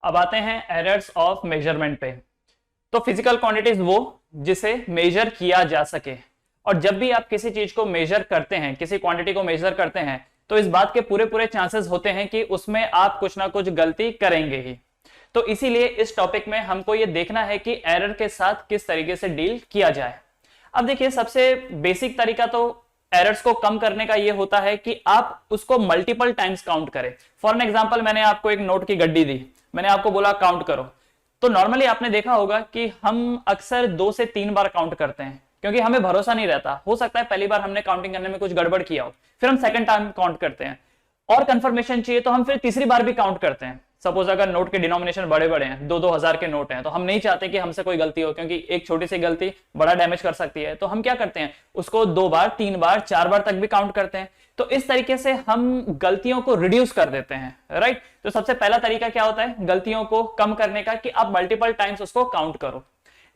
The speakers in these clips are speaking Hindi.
अब आते हैं एरर्स ऑफ मेजरमेंट पे। तो फिजिकल क्वांटिटीज वो जिसे मेजर किया जा सके, और जब भी आप किसी चीज को मेजर करते हैं, किसी क्वांटिटी को मेजर करते हैं, तो इस बात के पूरे पूरे चांसेस होते हैं कि उसमें आप कुछ ना कुछ गलती करेंगे ही। तो इसीलिए इस टॉपिक में हमको ये देखना है कि एरर के साथ किस तरीके से डील किया जाए। अब देखिए, सबसे बेसिक तरीका तो एरर्स को कम करने का ये होता है कि आप उसको मल्टीपल टाइम्स काउंट करें। फॉर एन एग्जांपल, मैंने आपको एक नोट की गड्डी दी, मैंने आपको बोला काउंट करो, तो नॉर्मली आपने देखा होगा कि हम अक्सर 2 से 3 बार काउंट करते हैं, क्योंकि हमें भरोसा नहीं रहता। हो सकता है पहली बार हमने काउंटिंग करने में कुछ गड़बड़ किया हो, फिर हम सेकंड टाइम काउंट करते हैं, और कंफर्मेशन चाहिए तो हम फिर तीसरी बार भी काउंट करते हैं। सपोज अगर नोट के डिनोमिनेशन बड़े बड़े हैं, 2-2 हजार के नोट हैं, तो हम नहीं चाहते कि हमसे कोई गलती हो, क्योंकि एक छोटी सी गलती बड़ा डैमेज कर सकती है। तो हम क्या करते हैं, उसको 2 बार, 3 बार, 4 बार तक भी काउंट करते हैं। तो इस तरीके से हम गलतियों को रिड्यूस कर देते हैं, राइट। तो सबसे पहला तरीका क्या होता है गलतियों को कम करने का, कि आप मल्टीपल टाइम्स उसको काउंट करो।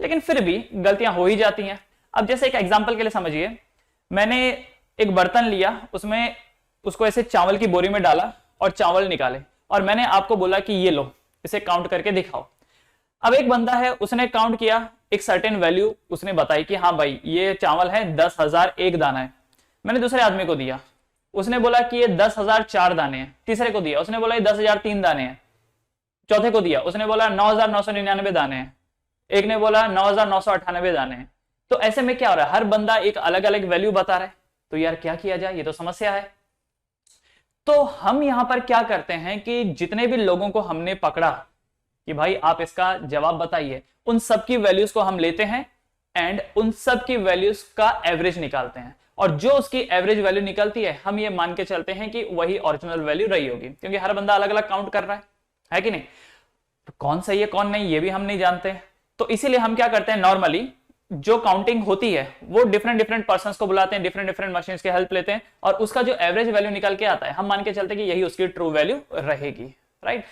लेकिन फिर भी गलतियां हो ही जाती हैं। अब जैसे एक एग्जाम्पल के लिए समझिए, मैंने एक बर्तन लिया, उसमें उसको ऐसे चावल की बोरी में डाला और चावल निकाले, और मैंने आपको बोला कि ये लो, इसे काउंट करके दिखाओ। अब एक बंदा है, उसने काउंट किया, एक सर्टेन वैल्यू उसने बताई कि हाँ भाई ये चावल है 10,000 एक दाना है। मैंने दूसरे आदमी को दिया, उसने बोला कि ये 10,000 4 दाने हैं। तीसरे को दिया, उसने बोला ये 10,000 3 दाने हैं। चौथे को दिया, उसने बोला 9,999 दाने हैं। एक ने बोला 9,998 दाने हैं। तो ऐसे में क्या हो रहा है, हर बंदा एक अलग अलग वैल्यू बता रहा है। तो यार क्या किया जाए, ये तो समस्या है। तो हम यहां पर क्या करते हैं कि जितने भी लोगों को हमने पकड़ा कि भाई आप इसका जवाब बताइए, उन सब की वैल्यूज को हम लेते हैं एंड उन सब की वैल्यूज का एवरेज निकालते हैं, और जो उसकी एवरेज वैल्यू निकलती है हम ये मान के चलते हैं कि वही ओरिजिनल वैल्यू रही होगी, क्योंकि हर बंदा अलग अलग काउंट कर रहा है कि नहीं। तो कौन सही है कौन नहीं ये भी हम नहीं जानते। तो इसीलिए हम क्या करते हैं, नॉर्मली जो काउंटिंग होती है वो डिफरेंट डिफरेंट पर्संस को बुलाते हैं, डिफरेंट डिफरेंट मशीन्स की हेल्प लेते हैं, और उसका जो एवरेज वैल्यू निकल के आता है हम मान के चलते हैं कि यही उसकी ट्रू वैल्यू रहेगी, राइट।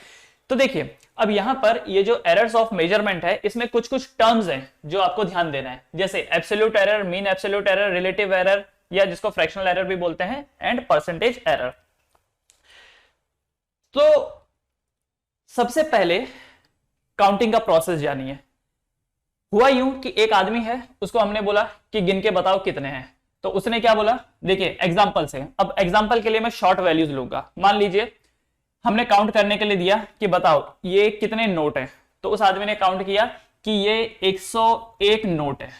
तो देखिए, अब यहां पर ये जो एरर्स ऑफ मेजरमेंट है, इसमें कुछ कुछ टर्म्स हैं जो आपको ध्यान देना है, जैसे absolute error, mean absolute error, relative error, या जिसको फ्रैक्शनल एरर भी बोलते हैं, एंड परसेंटेज एरर। तो सबसे पहले काउंटिंग का प्रोसेस जानिए। हुआ यूं कि एक आदमी है, उसको हमने बोला कि गिन के बताओ कितने हैं। तो उसने क्या बोला, देखिए एग्जांपल से, अब एग्जांपल के लिए मैं शॉर्ट वैल्यूज लूंगा। मान लीजिए हमने काउंट करने के लिए दिया कि बताओ ये कितने नोट हैं। तो उस आदमी ने काउंट किया कि ये 101 नोट है,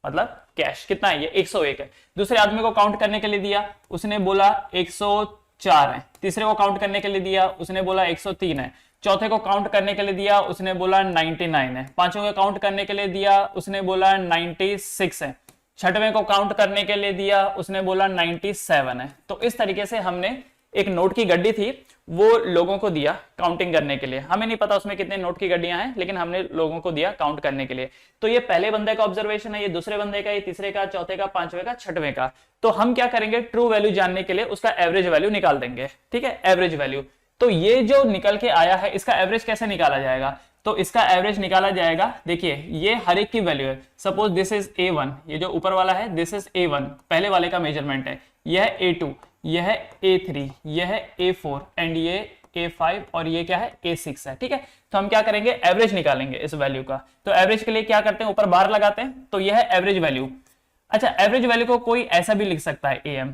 मतलब कैश कितना है, ये 101 है। दूसरे आदमी को काउंट करने के लिए दिया, उसने बोला 104 है। तीसरे को काउंट करने के लिए दिया, उसने बोला 103 है। चौथे को काउंट करने के लिए दिया, उसने बोला 99 है। पांचवें को काउंट करने के लिए दिया, उसने बोला 96 है। छठवें को काउंट करने के लिए दिया, उसने बोला 97 है। तो इस तरीके से हमने एक नोट की गड्डी थी, वो लोगों को दिया काउंटिंग करने के लिए। हमें नहीं पता उसमें कितने नोट की गड्डियां हैं, लेकिन हमने लोगों को दिया काउंट करने के लिए। तो ये पहले बंदे का ऑब्जर्वेशन है, ये दूसरे बंदे का, ये तीसरे का, चौथे का, पांचवें का, छठवें का। तो हम क्या करेंगे, ट्रू वैल्यू जानने के लिए उसका एवरेज वैल्यू निकाल देंगे, ठीक है, एवरेज वैल्यू। तो ये जो निकल के आया है, इसका एवरेज कैसे निकाला जाएगा, तो इसका एवरेज निकाला जाएगा, देखिए ये हर एक की वैल्यू है। सपोज दिस इज A1, ये जो ऊपर वाला है दिस इज A1, पहले वाले का मेजरमेंट है। यह A2, यह A3, यह A4 एंड ये A5, और ये क्या है A6 है, ठीक है। तो हम क्या करेंगे, एवरेज निकालेंगे इस वैल्यू का। तो एवरेज के लिए क्या करते हैं, ऊपर बार लगाते हैं, तो यह है एवरेज वैल्यू। अच्छा, एवरेज वैल्यू को कोई ऐसा भी लिख सकता है AM,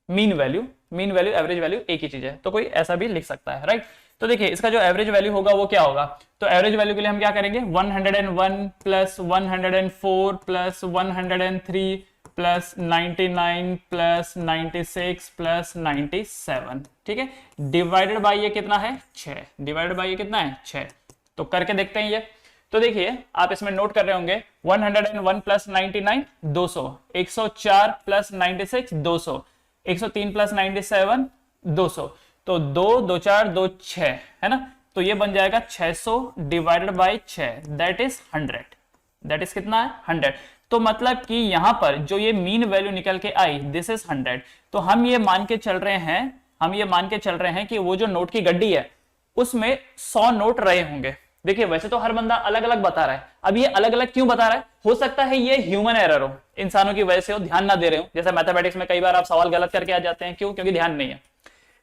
mean value, mean value average value एक ही चीज है, तो कोई ऐसा भी लिख सकता है, राइट। तो देखिए इसका जो एवरेज वैल्यू होगा वो क्या होगा, तो एवरेज वैल्यू के लिए हम क्या करेंगे, 101 plus 104 plus 103 plus 99 plus 96 plus 97, ठीक है, डिवाइडेड बाय ये कितना है 6, डिवाइडेड बाय ये कितना है 6। तो करके देखते हैं ये। तो देखिए आप इसमें नोट कर रहे होंगे 101 प्लस 99 200, 104 प्लस 96 200, 103 प्लस 97 200, तो 2 2 4 2 6 है ना। तो ये बन जाएगा 600 divided by 6, that is 100, that is कितना है 100। तो मतलब कि यहां पर जो ये मीन वैल्यू निकल के आई दिस इज 100। तो हम ये मान के चल रहे हैं कि वो जो नोट की गड्डी है उसमें 100 नोट रहे होंगे। देखिए वैसे तो हर बंदा अलग अलग बता रहा है, अब ये अलग अलग क्यों बता रहा है, हो सकता है ये ह्यूमन एरर हो, इंसानों की वजह से हो, ध्यान ना दे रहे हो। जैसे मैथमेटिक्स में कई बार आप सवाल गलत करके आ जाते हैं, क्यों, क्योंकि ध्यान नहीं है।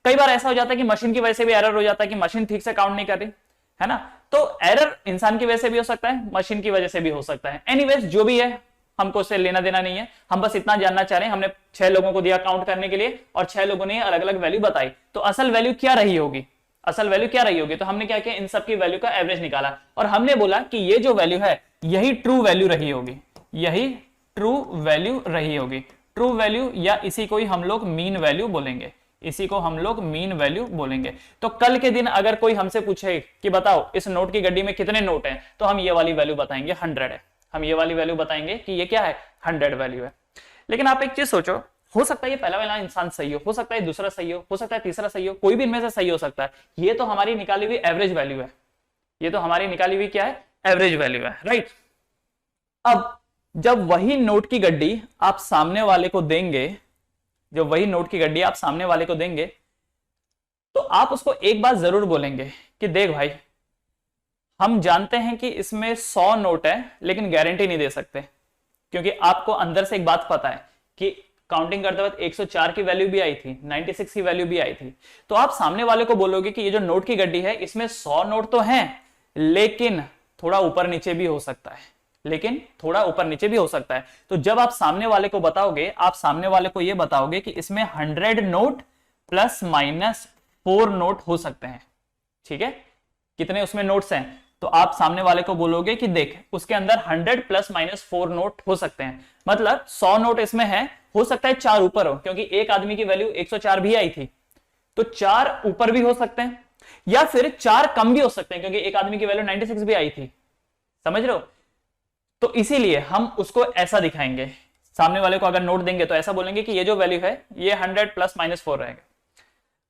कई बार ऐसा हो जाता है कि मशीन की वजह से भी एरर हो जाता है कि मशीन ठीक से काउंट नहीं कर रही। है ना। तो एरर इंसान की वजह से भी हो सकता है, मशीन की वजह से भी हो सकता है। एनीवेज जो भी है हमको उससे लेना देना नहीं है, हम बस इतना जानना चाह रहे हैं। हमने 6 लोगों को दिया काउंट करने के लिए और 6 लोगों ने अलग अलग वैल्यू बताई, तो असल वैल्यू क्या रही होगी, असल वैल्यू क्या रही होगी। तो हमने क्या किया, इन सब की वैल्यू का एवरेज निकाला और हमने बोला कि ये जो वैल्यू है यही ट्रू वैल्यू रही होगी, यही ट्रू वैल्यू रही होगी। ट्रू वैल्यू या इसी को ही हम लोग मीन वैल्यू बोलेंगे, इसी को हम लोग मीन वैल्यू बोलेंगे। तो कल के दिन अगर कोई हमसे पूछे कि बताओ इस नोट की गड्डी में कितने नोट हैं, तो हम ये वाली वैल्यू बताएंगे 100 है, हम ये वाली वैल्यू बताएंगे कि ये क्या है 100 वैल्यू है। लेकिन आप एक चीज सोचो, हो सकता है ये पहला वाला इंसान सही हो सकता है दूसरा सही हो सकता है तीसरा सही हो, कोई भी इनमें से सही हो सकता है। ये तो हमारी निकाली हुई एवरेज वैल्यू है, ये तो हमारी निकाली हुई क्या है, एवरेज वैल्यू है, राइट। अब जब वही नोट की गड्डी आप सामने वाले को देंगे, जब वही नोट की गड्डी आप सामने वाले को देंगे, तो आप उसको एक बात जरूर बोलेंगे कि देख भाई, हम जानते हैं कि इसमें 100 नोट है लेकिन गारंटी नहीं दे सकते, क्योंकि आपको अंदर से एक बात पता है कि काउंटिंग करते वक्त 104 की वैल्यू भी आई थी, 96 की वैल्यू भी आई थी। तो आप सामने वाले को बोलोगे कि ये जो नोट की गड्डी है इसमें 100 नोट तो हैं लेकिन थोड़ा ऊपर नीचे भी हो सकता है, लेकिन थोड़ा ऊपर नीचे भी हो सकता है। तो जब आप सामने वाले को बताओगे, आप सामने वाले को यह बताओगे कि इसमें 100 नोट प्लस माइनस 4 नोट हो सकते हैं, ठीक है, कितने उसमें नोट्स हैं, तो आप सामने वाले को बोलोगे कि देख उसके अंदर 100 प्लस माइनस 4 नोट हो सकते हैं। मतलब 100 नोट इसमें है, हो सकता है 4 ऊपर हो, क्योंकि एक आदमी की वैल्यू 104 भी आई थी, तो 4 ऊपर भी हो सकते हैं या फिर 4 कम भी हो सकते हैं, क्योंकि एक आदमी की वैल्यू 96 भी आई थी, समझ रहे हो। तो इसीलिए हम उसको ऐसा दिखाएंगे, सामने वाले को अगर नोट देंगे तो ऐसा बोलेंगे कि ये जो वैल्यू है ये 100 प्लस माइनस 4 रहेगा।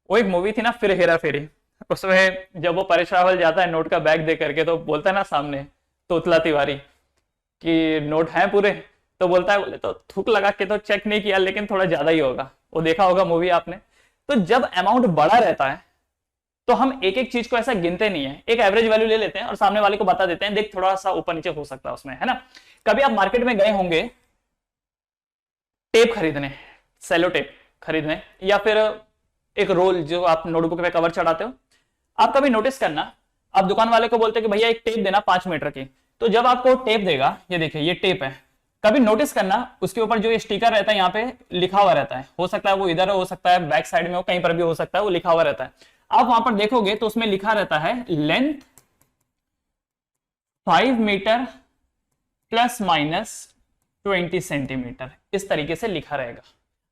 वो एक मूवी थी ना फिर हेरा फेरी, उसमें जब वो परेश रावल जाता है नोट का बैग दे करके, तो बोलता है ना सामने तोतला तिवारी कि नोट है पूरे, तो बोलता है बोले तो थूक लगा के तो चेक नहीं किया लेकिन थोड़ा ज्यादा ही होगा, वो देखा होगा मूवी आपने। तो जब अमाउंट बड़ा रहता है तो हम एक एक चीज को ऐसा गिनते नहीं है, एक एवरेज वैल्यू ले लेते हैं और सामने वाले को बता देते हैं देख थोड़ा सा ऊपर नीचे हो सकता है उसमें, है ना। कभी आप मार्केट में गए होंगे टेप खरीदने, सेलो टेप खरीदने, या फिर एक रोल जो आप नोटबुक पे कवर चढ़ाते हो, आप कभी नोटिस करना, आप दुकान वाले को बोलते कि भैया एक टेप देना 5 मीटर की, तो जब आपको टेप देगा, ये देखिए ये टेप है, कभी नोटिस करना उसके ऊपर जो ये स्टिकर रहता है यहाँ पे लिखा हुआ रहता है, हो सकता है वो इधर हो सकता है बैक साइड में हो, कहीं पर भी हो सकता है, वो लिखा हुआ रहता है। आप वहां पर देखोगे तो उसमें लिखा रहता है length 5 metre plus minus 20 centimetre, इस तरीके से लिखा रहेगा।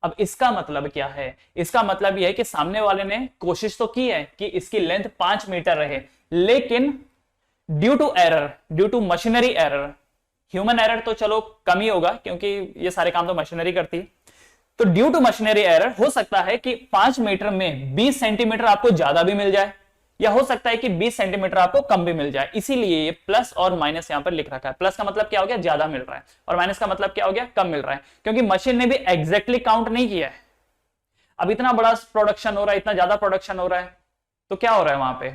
अब इसका मतलब क्या है, इसका मतलब यह है कि सामने वाले ने कोशिश तो की है कि इसकी लेंथ 5 मीटर रहे, लेकिन due to error, due to machinery error, human error तो चलो कम ही होगा क्योंकि ये सारे काम तो मशीनरी करती है, तो ड्यू टू मशीनरी एरर हो सकता है कि 5 मीटर में 20 सेंटीमीटर आपको ज्यादा भी मिल जाए, या हो सकता है कि 20 सेंटीमीटर आपको कम भी मिल जाए। इसीलिए ये प्लस और माइनस यहां पर लिख रखा है। प्लस का मतलब क्या हो गया, ज्यादा मिल रहा है, और माइनस का मतलब क्या हो गया, कम मिल रहा है, क्योंकि मशीन ने भी एग्जैक्टली काउंट नहीं किया है। अब इतना बड़ा प्रोडक्शन हो रहा है, इतना ज्यादा प्रोडक्शन हो रहा है, तो क्या हो रहा है वहां पे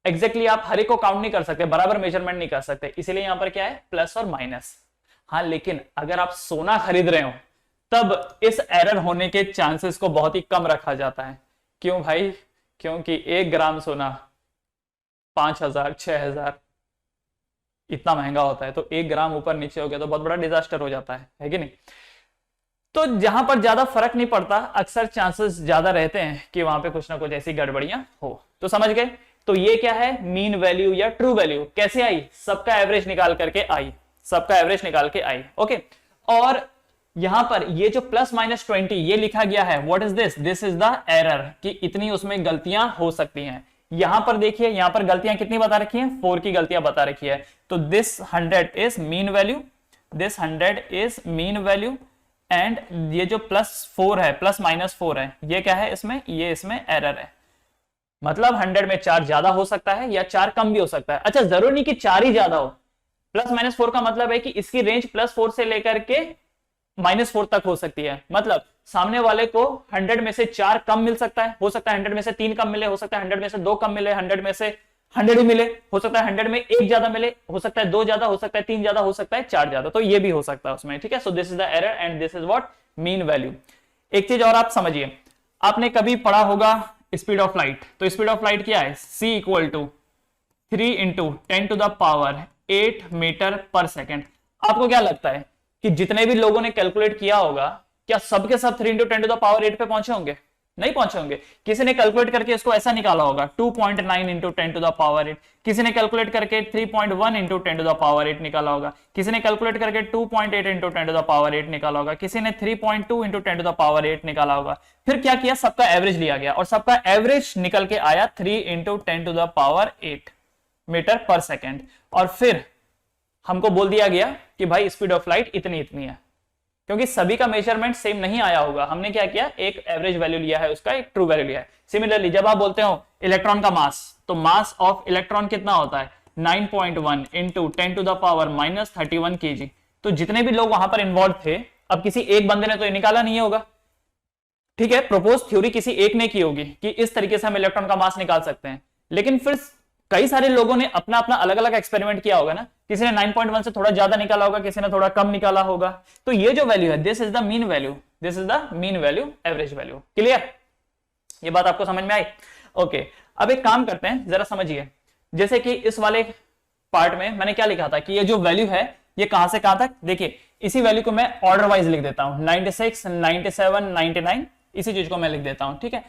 एग्जैक्टली आप हर एक को काउंट नहीं कर सकते, बराबर मेजरमेंट नहीं कर सकते, इसीलिए यहां पर क्या है प्लस और माइनस। हाँ, लेकिन अगर आप सोना खरीद रहे हो तब इस एरर होने के चांसेस को बहुत ही कम रखा जाता है। क्यों भाई, क्योंकि 1 ग्राम सोना 5,000 6,000 इतना महंगा होता है, तो 1 ग्राम ऊपर नीचे हो गया तो बहुत बड़ा डिजास्टर हो जाता है कि नहीं। तो जहां पर ज्यादा फर्क नहीं पड़ता, अक्सर चांसेस ज्यादा रहते हैं कि वहां पे कुछ ना कुछ ऐसी गड़बड़ियां हो। तो समझ गए, तो ये क्या है, मीन वैल्यू या ट्रू वैल्यू कैसे आई, सबका एवरेज निकाल करके आई, सबका एवरेज निकाल के आई, ओके। और यहां पर ये जो प्लस माइनस 20 ये लिखा गया है, what is this, this is the error, कि इतनी उसमें गलतियां हो सकती हैं। यहां पर देखिए, यहां पर गलतियां कितनी बता रखी हैं, 4 की गलतियां बता रखी है। तो this 100 is mean value, this 100 is mean value, and ये जो +4 है, प्लस माइनस 4 है, ये क्या है इसमें, ये इसमें एरर है। मतलब 100 में 4 ज्यादा हो सकता है या 4 कम भी हो सकता है। अच्छा, जरूरी नहीं कि 4 ही ज्यादा हो, प्लस माइनस 4 का मतलब है कि इसकी रेंज +4 से लेकर के -4 तक हो सकती है। मतलब सामने वाले को 100 में से 4 कम मिल सकता है, हो सकता है 100 में से 3 कम मिले, हो सकता है 100 में से 2 कम मिले, 100 में से 100 ही मिले, हो सकता है 100 में 1 ज्यादा मिले, हो सकता है 2 ज्यादा, हो सकता है 3 ज्यादा, हो सकता है 4 ज्यादा, तो ये भी हो सकता है उसमें, ठीक है। So this is the error and this is what, mean value. एक चीज और आप समझिए, आपने कभी पढ़ा होगा स्पीड ऑफ लाइट, तो स्पीड ऑफ लाइट क्या है, c equal to 3 into 10⁸ metre per second. आपको क्या लगता है कि जितने भी लोगों ने कैलकुलेट किया होगा, क्या सबके सब 3 इंटू 10⁸ पे पहुंचे होंगे? नहीं पहुंचे होंगे। किसी ने कैलकुलेट करके इसको ऐसा निकाला होगा 2.9 इंटू 10⁸, किसी ने कैलकुलेट करके 3.1 इंटू 10⁸ निकाला होगा, किसी ने कैलकुलेट करके 2.8 इंटू 10⁸ निकाला होगा, किसी ने 3.2 इंटू 10⁸ निकाला होगा। फिर क्या किया, सबका एवरेज लिया गया और सबका एवरेज निकल के आया 3 इंटू 10⁸ मीटर पर सेकेंड। और फिर हमको बोल दिया गया कि भाई स्पीड ऑफ लाइट इतनी इतनी है। क्योंकि सभी का मेजरमेंट सेम नहीं आया होगा, हमने क्या किया, एक एवरेज वैल्यू लिया है, उसका एक ट्रू वैल्यू लिया है। सिमिलरली जब आप बोलते हो इलेक्ट्रॉन का मास, तो मास ऑफ इलेक्ट्रॉन कितना होता है, 9.1 इंटू 10⁻31 kg। तो जितने भी लोग वहां पर इन्वॉल्व थे, अब किसी एक बंदे ने तो ये निकाला नहीं होगा, ठीक है, प्रोपोज थ्योरी किसी एक ने की होगी कि इस तरीके से हम इलेक्ट्रॉन का मास निकाल सकते हैं। लेकिन फिर कई सारे लोगों ने अपना अपना अलग अलग एक्सपेरिमेंट किया होगा ना, किसी ने 9.1 से थोड़ा ज्यादा निकाला होगा, किसी ने थोड़ा कम निकाला होगा। तो ये जो वैल्यू है, this is the mean value, this is the mean value, average value. Clear? ये बात आपको समझ में आई? ओके, अब एक काम करते हैं, जरा समझिए। जैसे कि इस वाले पार्ट में मैंने क्या लिखा था कि ये जो वैल्यू है ये कहां से कहां तक, देखिए इसी वैल्यू को मैं ऑर्डर वाइज लिख देता हूं, 96, 97, 99, इसी चीज को मैं लिख देता हूं, ठीक है।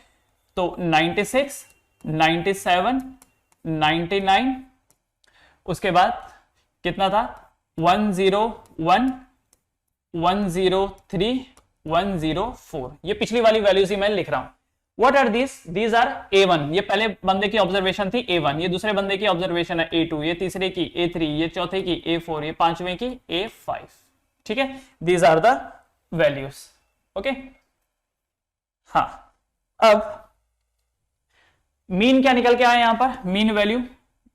तो 96, 97, 99, उसके बाद कितना था, 101, 103, 104, ये पिछली वाली वैल्यूज ही मैं लिख रहा हूं। What are these? These are A1, ये पहले बंदे की ऑब्जर्वेशन थी A1, ये दूसरे बंदे की ऑब्जर्वेशन है A2, ये तीसरे की A3, ये चौथे की A4, ये पांचवें की A5, ठीक है। These are the values, okay. हाँ, अब मीन क्या निकल के आया यहां पर, मीन वैल्यू,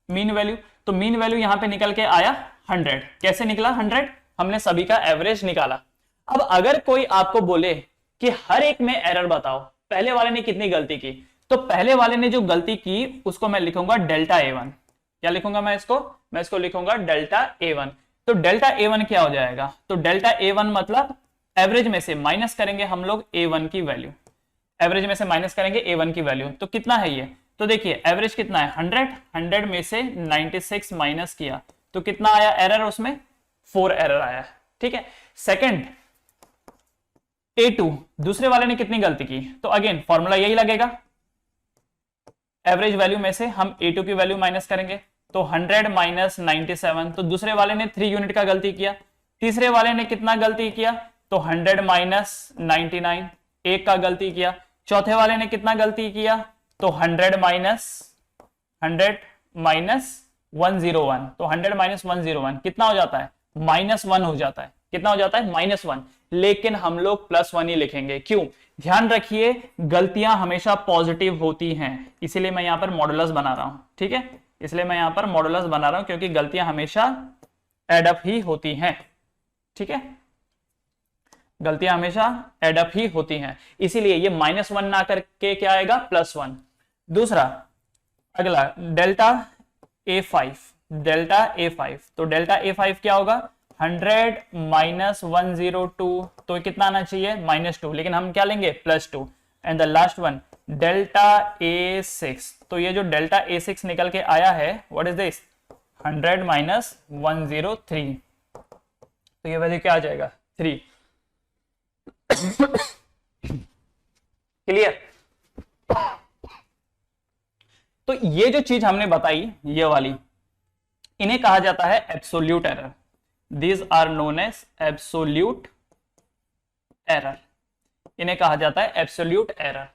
मीन वैल्यू, तो मीन वैल्यू यहां पे निकल के आया 100। कैसे निकला 100? हमने सभी का एवरेज निकाला। अब अगर कोई आपको बोले कि हर एक में एरर बताओ, पहले वाले ने कितनी गलती की, तो पहले वाले ने जो गलती की उसको मैं लिखूंगा डेल्टा A1। क्या लिखूंगा मैं इसको लिखूंगा डेल्टा A1। तो डेल्टा A1 क्या हो जाएगा, तो डेल्टा A1 मतलब एवरेज में से माइनस करेंगे हम लोग A1 की वैल्यू, एवरेज में से माइनस करेंगे A1 की वैल्यू। तो कितना है ये, तो देखिए एवरेज कितना है 100, 100 में से 96 माइनस किया तो कितना आया एरर, उसमें 4 एरर आया, ठीक है। सेकंड A2, दूसरे वाले ने कितनी गलती की, तो अगेन फॉर्मूला यही लगेगा, एवरेज वैल्यू में से हम A2 की वैल्यू माइनस करेंगे, तो 100 माइनस 97, तो दूसरे वाले ने 3 यूनिट का गलती किया, तीसरे वाले ने कितना गलती किया, तो 100 माइनस 99, एक का गलती किया, चौथे वाले ने कितना गलती किया, तो 100 माइनस 101, तो 100 माइनस 101 कितना हो जाता है, -1 हो जाता है। कितना हो जाता है, -1। लेकिन हम लोग +1 ही लिखेंगे, क्यों, ध्यान रखिए गलतियां हमेशा पॉजिटिव होती हैं, इसीलिए मैं यहां पर मॉडुलस बना रहा हूं, ठीक है, इसलिए मैं यहां पर मॉडुलस बना रहा हूं, क्योंकि गलतियां हमेशा एड अप ही होती हैं, ठीक है, गलतियां हमेशा एड अप ही होती हैं, इसीलिए ये -1 ना करके क्या आएगा, +1। दूसरा अगला डेल्टा A5, डेल्टा A5, तो डेल्टा A5 क्या होगा, 100 माइनस 102, तो कितना आना चाहिए, -2, लेकिन हम क्या लेंगे, +2। And the last one delta A6, तो ये जो डेल्टा A6 निकल के आया है, व्हाट इज दिस, 100 माइनस 103, तो ये वैल्यू क्या आ जाएगा, 3। क्लियर? तो ये जो चीज हमने बताई, ये वाली, इन्हें कहा जाता है absolute error. These are known as absolute error, इन्हें कहा जाता है एब्सोल्यूट एरर।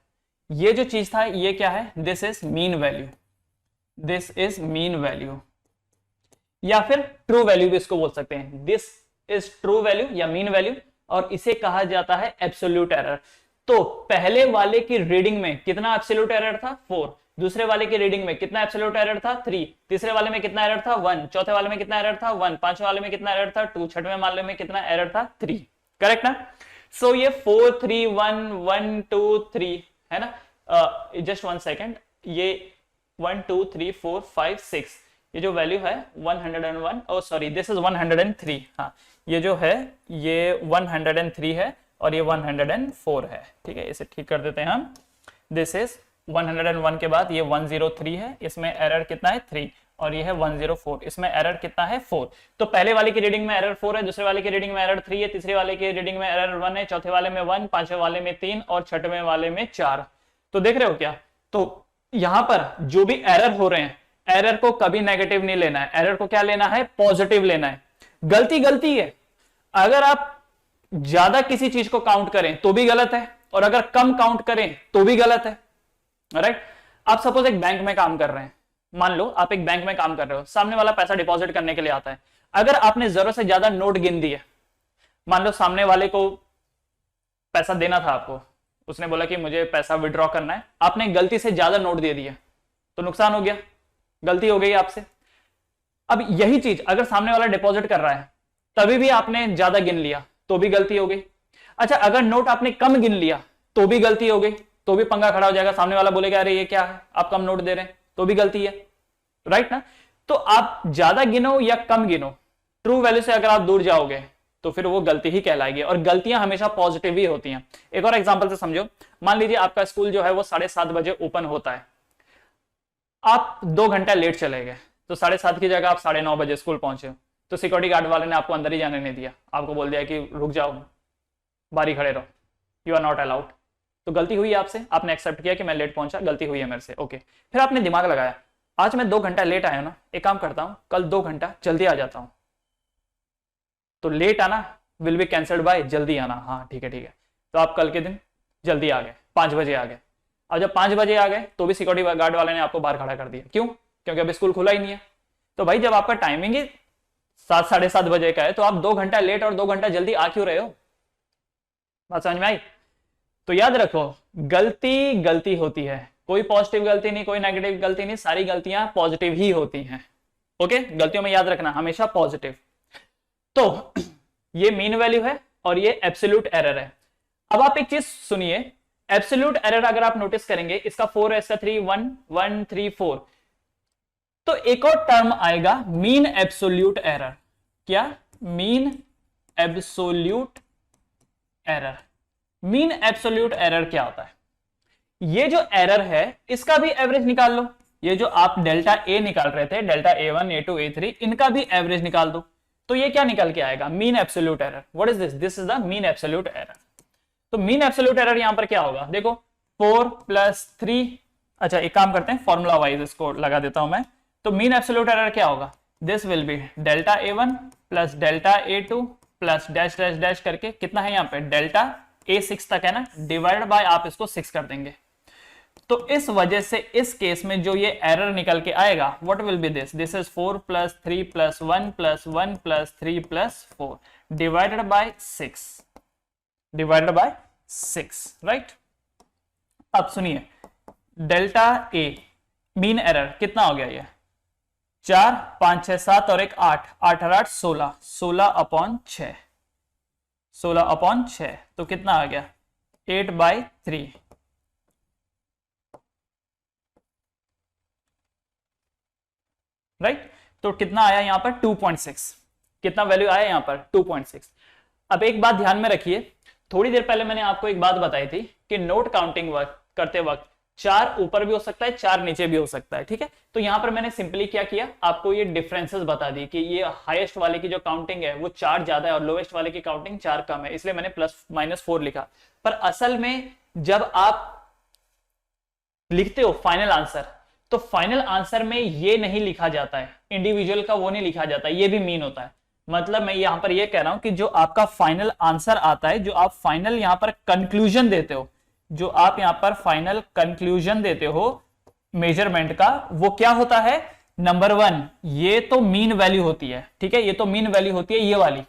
ये जो चीज था ये क्या है, this is mean value, this is mean value, या फिर ट्रू वैल्यू भी इसको बोल सकते हैं, दिस इज ट्रू वैल्यू या मीन वैल्यू, और इसे कहा जाता है एब्सोल्यूट एरर। तो पहले वाले की रीडिंग में कितना एब्सोल्यूट एरर था, 4, दूसरे वाले की रीडिंग में कितना एब्सोल्यूट एरर था, 3, तीसरे वाले में कितना एरर था, 1, चौथे वाले में कितना एरर था, 1, पांचवें वाले में कितना एरर था, 2, छठवें वाले में कितना एरर था, 3। करेक्ट ना? सो ये 4, 3, 1, 1, 2, 3 है ना, जस्ट 1 सेकेंड, ये 1, 2, 3, 4, 5, 6, ये जो वैल्यू है 101, ओ सॉरी दिस इज 103, हाँ ये जो है ये 103 है और ये 104 है, ठीक है, इसे ठीक कर देते हैं हम। दिस इज 101 के बाद ये 103 है, इसमें एरर कितना है, 3, और ये है 104। इसमें एरर कितना है 4। तो पहले वाले की रीडिंग में एरर 4 है, दूसरे वाले की रीडिंग में एरर 3 है, तीसरे वाले की रीडिंग में एरर 1 है, चौथे वाले में 1, पांचवें वाले में 3 और छठवें वाले में 4। तो देख रहे हो क्या? तो यहां पर जो भी एरर हो रहे हैं, एरर को कभी नेगेटिव नहीं लेना है, एरर को क्या लेना है? पॉजिटिव लेना है। गलती गलती है। अगर आप ज्यादा किसी चीज को काउंट करें तो भी गलत है, और अगर कम काउंट करें तो भी गलत है। राइट? आप सपोज एक बैंक में काम कर रहे हैं, मान लो आप एक बैंक में काम कर रहे हो, सामने वाला पैसा डिपॉजिट करने के लिए आता है। अगर आपने जरूरत से ज्यादा नोट गिन दिए, मान लो सामने वाले को पैसा देना था आपको, उसने बोला कि मुझे पैसा विड्रॉ करना है, आपने गलती से ज्यादा नोट दे दिया तो नुकसान हो गया, गलती हो गई आपसे। अब यही चीज अगर सामने वाला डिपॉजिट कर रहा है, तभी भी आपने ज्यादा गिन लिया तो भी गलती हो गई। अच्छा, अगर नोट आपने कम गिन लिया तो भी गलती हो गई, तो भी पंगा खड़ा हो जाएगा, सामने वाला बोलेगा अरे ये क्या है, आप कम नोट दे रहे हैं, तो भी गलती है। राइट ना? तो आप ज्यादा गिनो या कम गिनो, ट्रू वैल्यू से अगर आप दूर जाओगे तो फिर वो गलती ही कहलाएगी, और गलतियां हमेशा पॉजिटिव ही होती हैं। एक और एग्जांपल से समझो, मान लीजिए आपका स्कूल जो है वो 7:30 बजे ओपन होता है, आप 2 घंटा लेट चले गए, तो 7:30 की जगह आप 9:30 बजे स्कूल पहुंचे, तो सिक्योरिटी गार्ड वाले ने आपको अंदर ही जाने नहीं दिया, आपको बोल दिया कि रुक जाओ, बारी खड़े रहो, यू आर नॉट अलाउड। तो गलती हुई आपसे, आपने एक्सेप्ट किया कि मैं लेट पहुंचा, गलती हुई है मेरे से, ओके। फिर आपने दिमाग लगाया, आज मैं 2 घंटा लेट आया ना, एक काम करता हूं, कल 2 घंटा जल्दी आ जाता हूं, तो लेट आना विल बी कैंसल्ड बाय जल्दी आना। हाँ ठीक है ठीक है। तो आप कल के दिन जल्दी आ गए, 5 बजे आ गए। अब जब 5 बजे आ गए तो भी सिक्योरिटी गार्ड वाले ने आपको बाहर खड़ा कर दिया, क्यों? क्योंकि अभी स्कूल खुला ही नहीं है। तो भाई जब आपका टाइमिंग ही 7, 7:30 बजे का है, तो आप 2 घंटा लेट और 2 घंटा जल्दी आ क्यों रहे हो? बात समझ में आई? तो याद रखो, गलती गलती होती है, कोई पॉजिटिव गलती नहीं, कोई नेगेटिव गलती नहीं, सारी गलतियां पॉजिटिव ही होती हैं। ओके, गलतियों में याद रखना हमेशा पॉजिटिव। तो ये मीन वैल्यू है और ये एब्सोल्यूट एरर है। अब आप एक चीज सुनिए, एब्सोल्यूट एरर अगर आप नोटिस करेंगे, इसका 4 है, इसका 3, 1 1 3 4, तो एक और टर्म आएगा मीन एब्सोल्यूट एरर। क्या? Mean absolute error. Mean absolute error क्या होता है? ये जो एरर है इसका भी एवरेज निकाल लो। ये जो आप डेल्टा ए निकाल रहे थे, डेल्टा A1 A2 A3, इनका भी एवरेज निकाल दो, तो ये क्या निकल के आएगा? Mean absolute error. What is this? This is the mean absolute error. तो मीन एब्सोल्यूट एरर यहां पर क्या होगा? देखो 4 + 3, अच्छा एक काम करते हैं, फॉर्मूला वाइज इसको लगा देता हूं मैं। तो मीन एब्सोल्यूट एरर क्या होगा? This will B delta A1 + delta A2 + dash dash dash करके, कितना है यहाँ पे? डेल्टा A6 तक है ना, डिवाइड बाय आप इसको 6 कर देंगे। तो इस वजह से इस केस में जो ये एरर निकल के आएगा, what will be this? This is 4 + 3 + 1 + 1 + 3 + 4 divided by 6, divided by 6, right? अब सुनिए, डेल्टा ए मीन एरर कितना हो गया? ये 4 5 6 7 और 1 8, 8 और 8 16, 16/6, 16/6, तो कितना आ गया? 8/3, राइट? तो कितना आया यहां पर? 2.6। कितना वैल्यू आया यहां पर? 2.6। अब एक बात ध्यान में रखिए, थोड़ी देर पहले मैंने आपको एक बात बताई थी कि नोट काउंटिंग करते वक्त 4 ऊपर भी हो सकता है, 4 नीचे भी हो सकता है, ठीक है? तो यहां पर मैंने सिंपली क्या किया, आपको ये डिफरेंसेस बता दी कि ये हाईएस्ट वाले की जो काउंटिंग है वो 4 ज्यादा है और लोएस्ट वाले की काउंटिंग 4 कम है, इसलिए मैंने +-4 लिखा। पर असल में जब आप लिखते हो फाइनल आंसर, तो फाइनल आंसर में ये नहीं लिखा जाता है, इंडिविजुअल का वो नहीं लिखा जाता है, ये भी मीन होता है। मतलब मैं यहां पर ये कह रहा हूं कि जो आपका फाइनल आंसर आता है, जो आप फाइनल यहां पर कंक्लूजन देते हो, जो आप यहां पर फाइनल कंक्लूजन देते हो मेजरमेंट का, वो क्या होता है? नंबर 1, ये तो मीन वैल्यू होती है, ठीक है? ये तो मीन वैल्यू होती है ये वाली,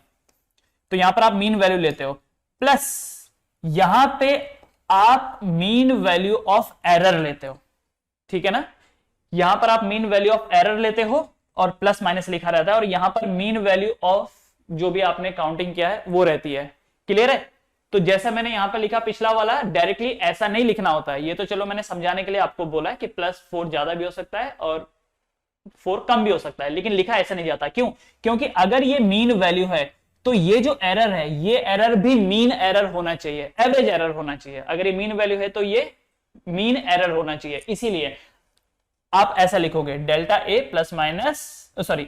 तो यहां पर आप मीन वैल्यू लेते हो, प्लस यहां पे आप मीन वैल्यू ऑफ एरर लेते हो, ठीक है ना? यहां पर आप मीन वैल्यू ऑफ एरर लेते हो और प्लस माइनस लिखा रहता है, और यहां पर मीन वैल्यू ऑफ जो भी आपने काउंटिंग किया है वो रहती है। क्लियर है? तो जैसा मैंने यहां पर लिखा पिछला वाला, डायरेक्टली ऐसा नहीं लिखना होता है। ये तो चलो मैंने समझाने के लिए आपको बोला है कि +4 ज्यादा भी हो सकता है और 4 कम भी हो सकता है, लेकिन लिखा ऐसा नहीं जाता। क्यों? क्योंकि अगर ये मीन वैल्यू है तो ये जो एरर है, ये एरर भी मीन एरर होना चाहिए, एवरेज एरर होना चाहिए। अगर ये मीन वैल्यू है तो ये मीन एरर होना चाहिए। इसीलिए आप ऐसा लिखोगे delta A plus minus, sorry,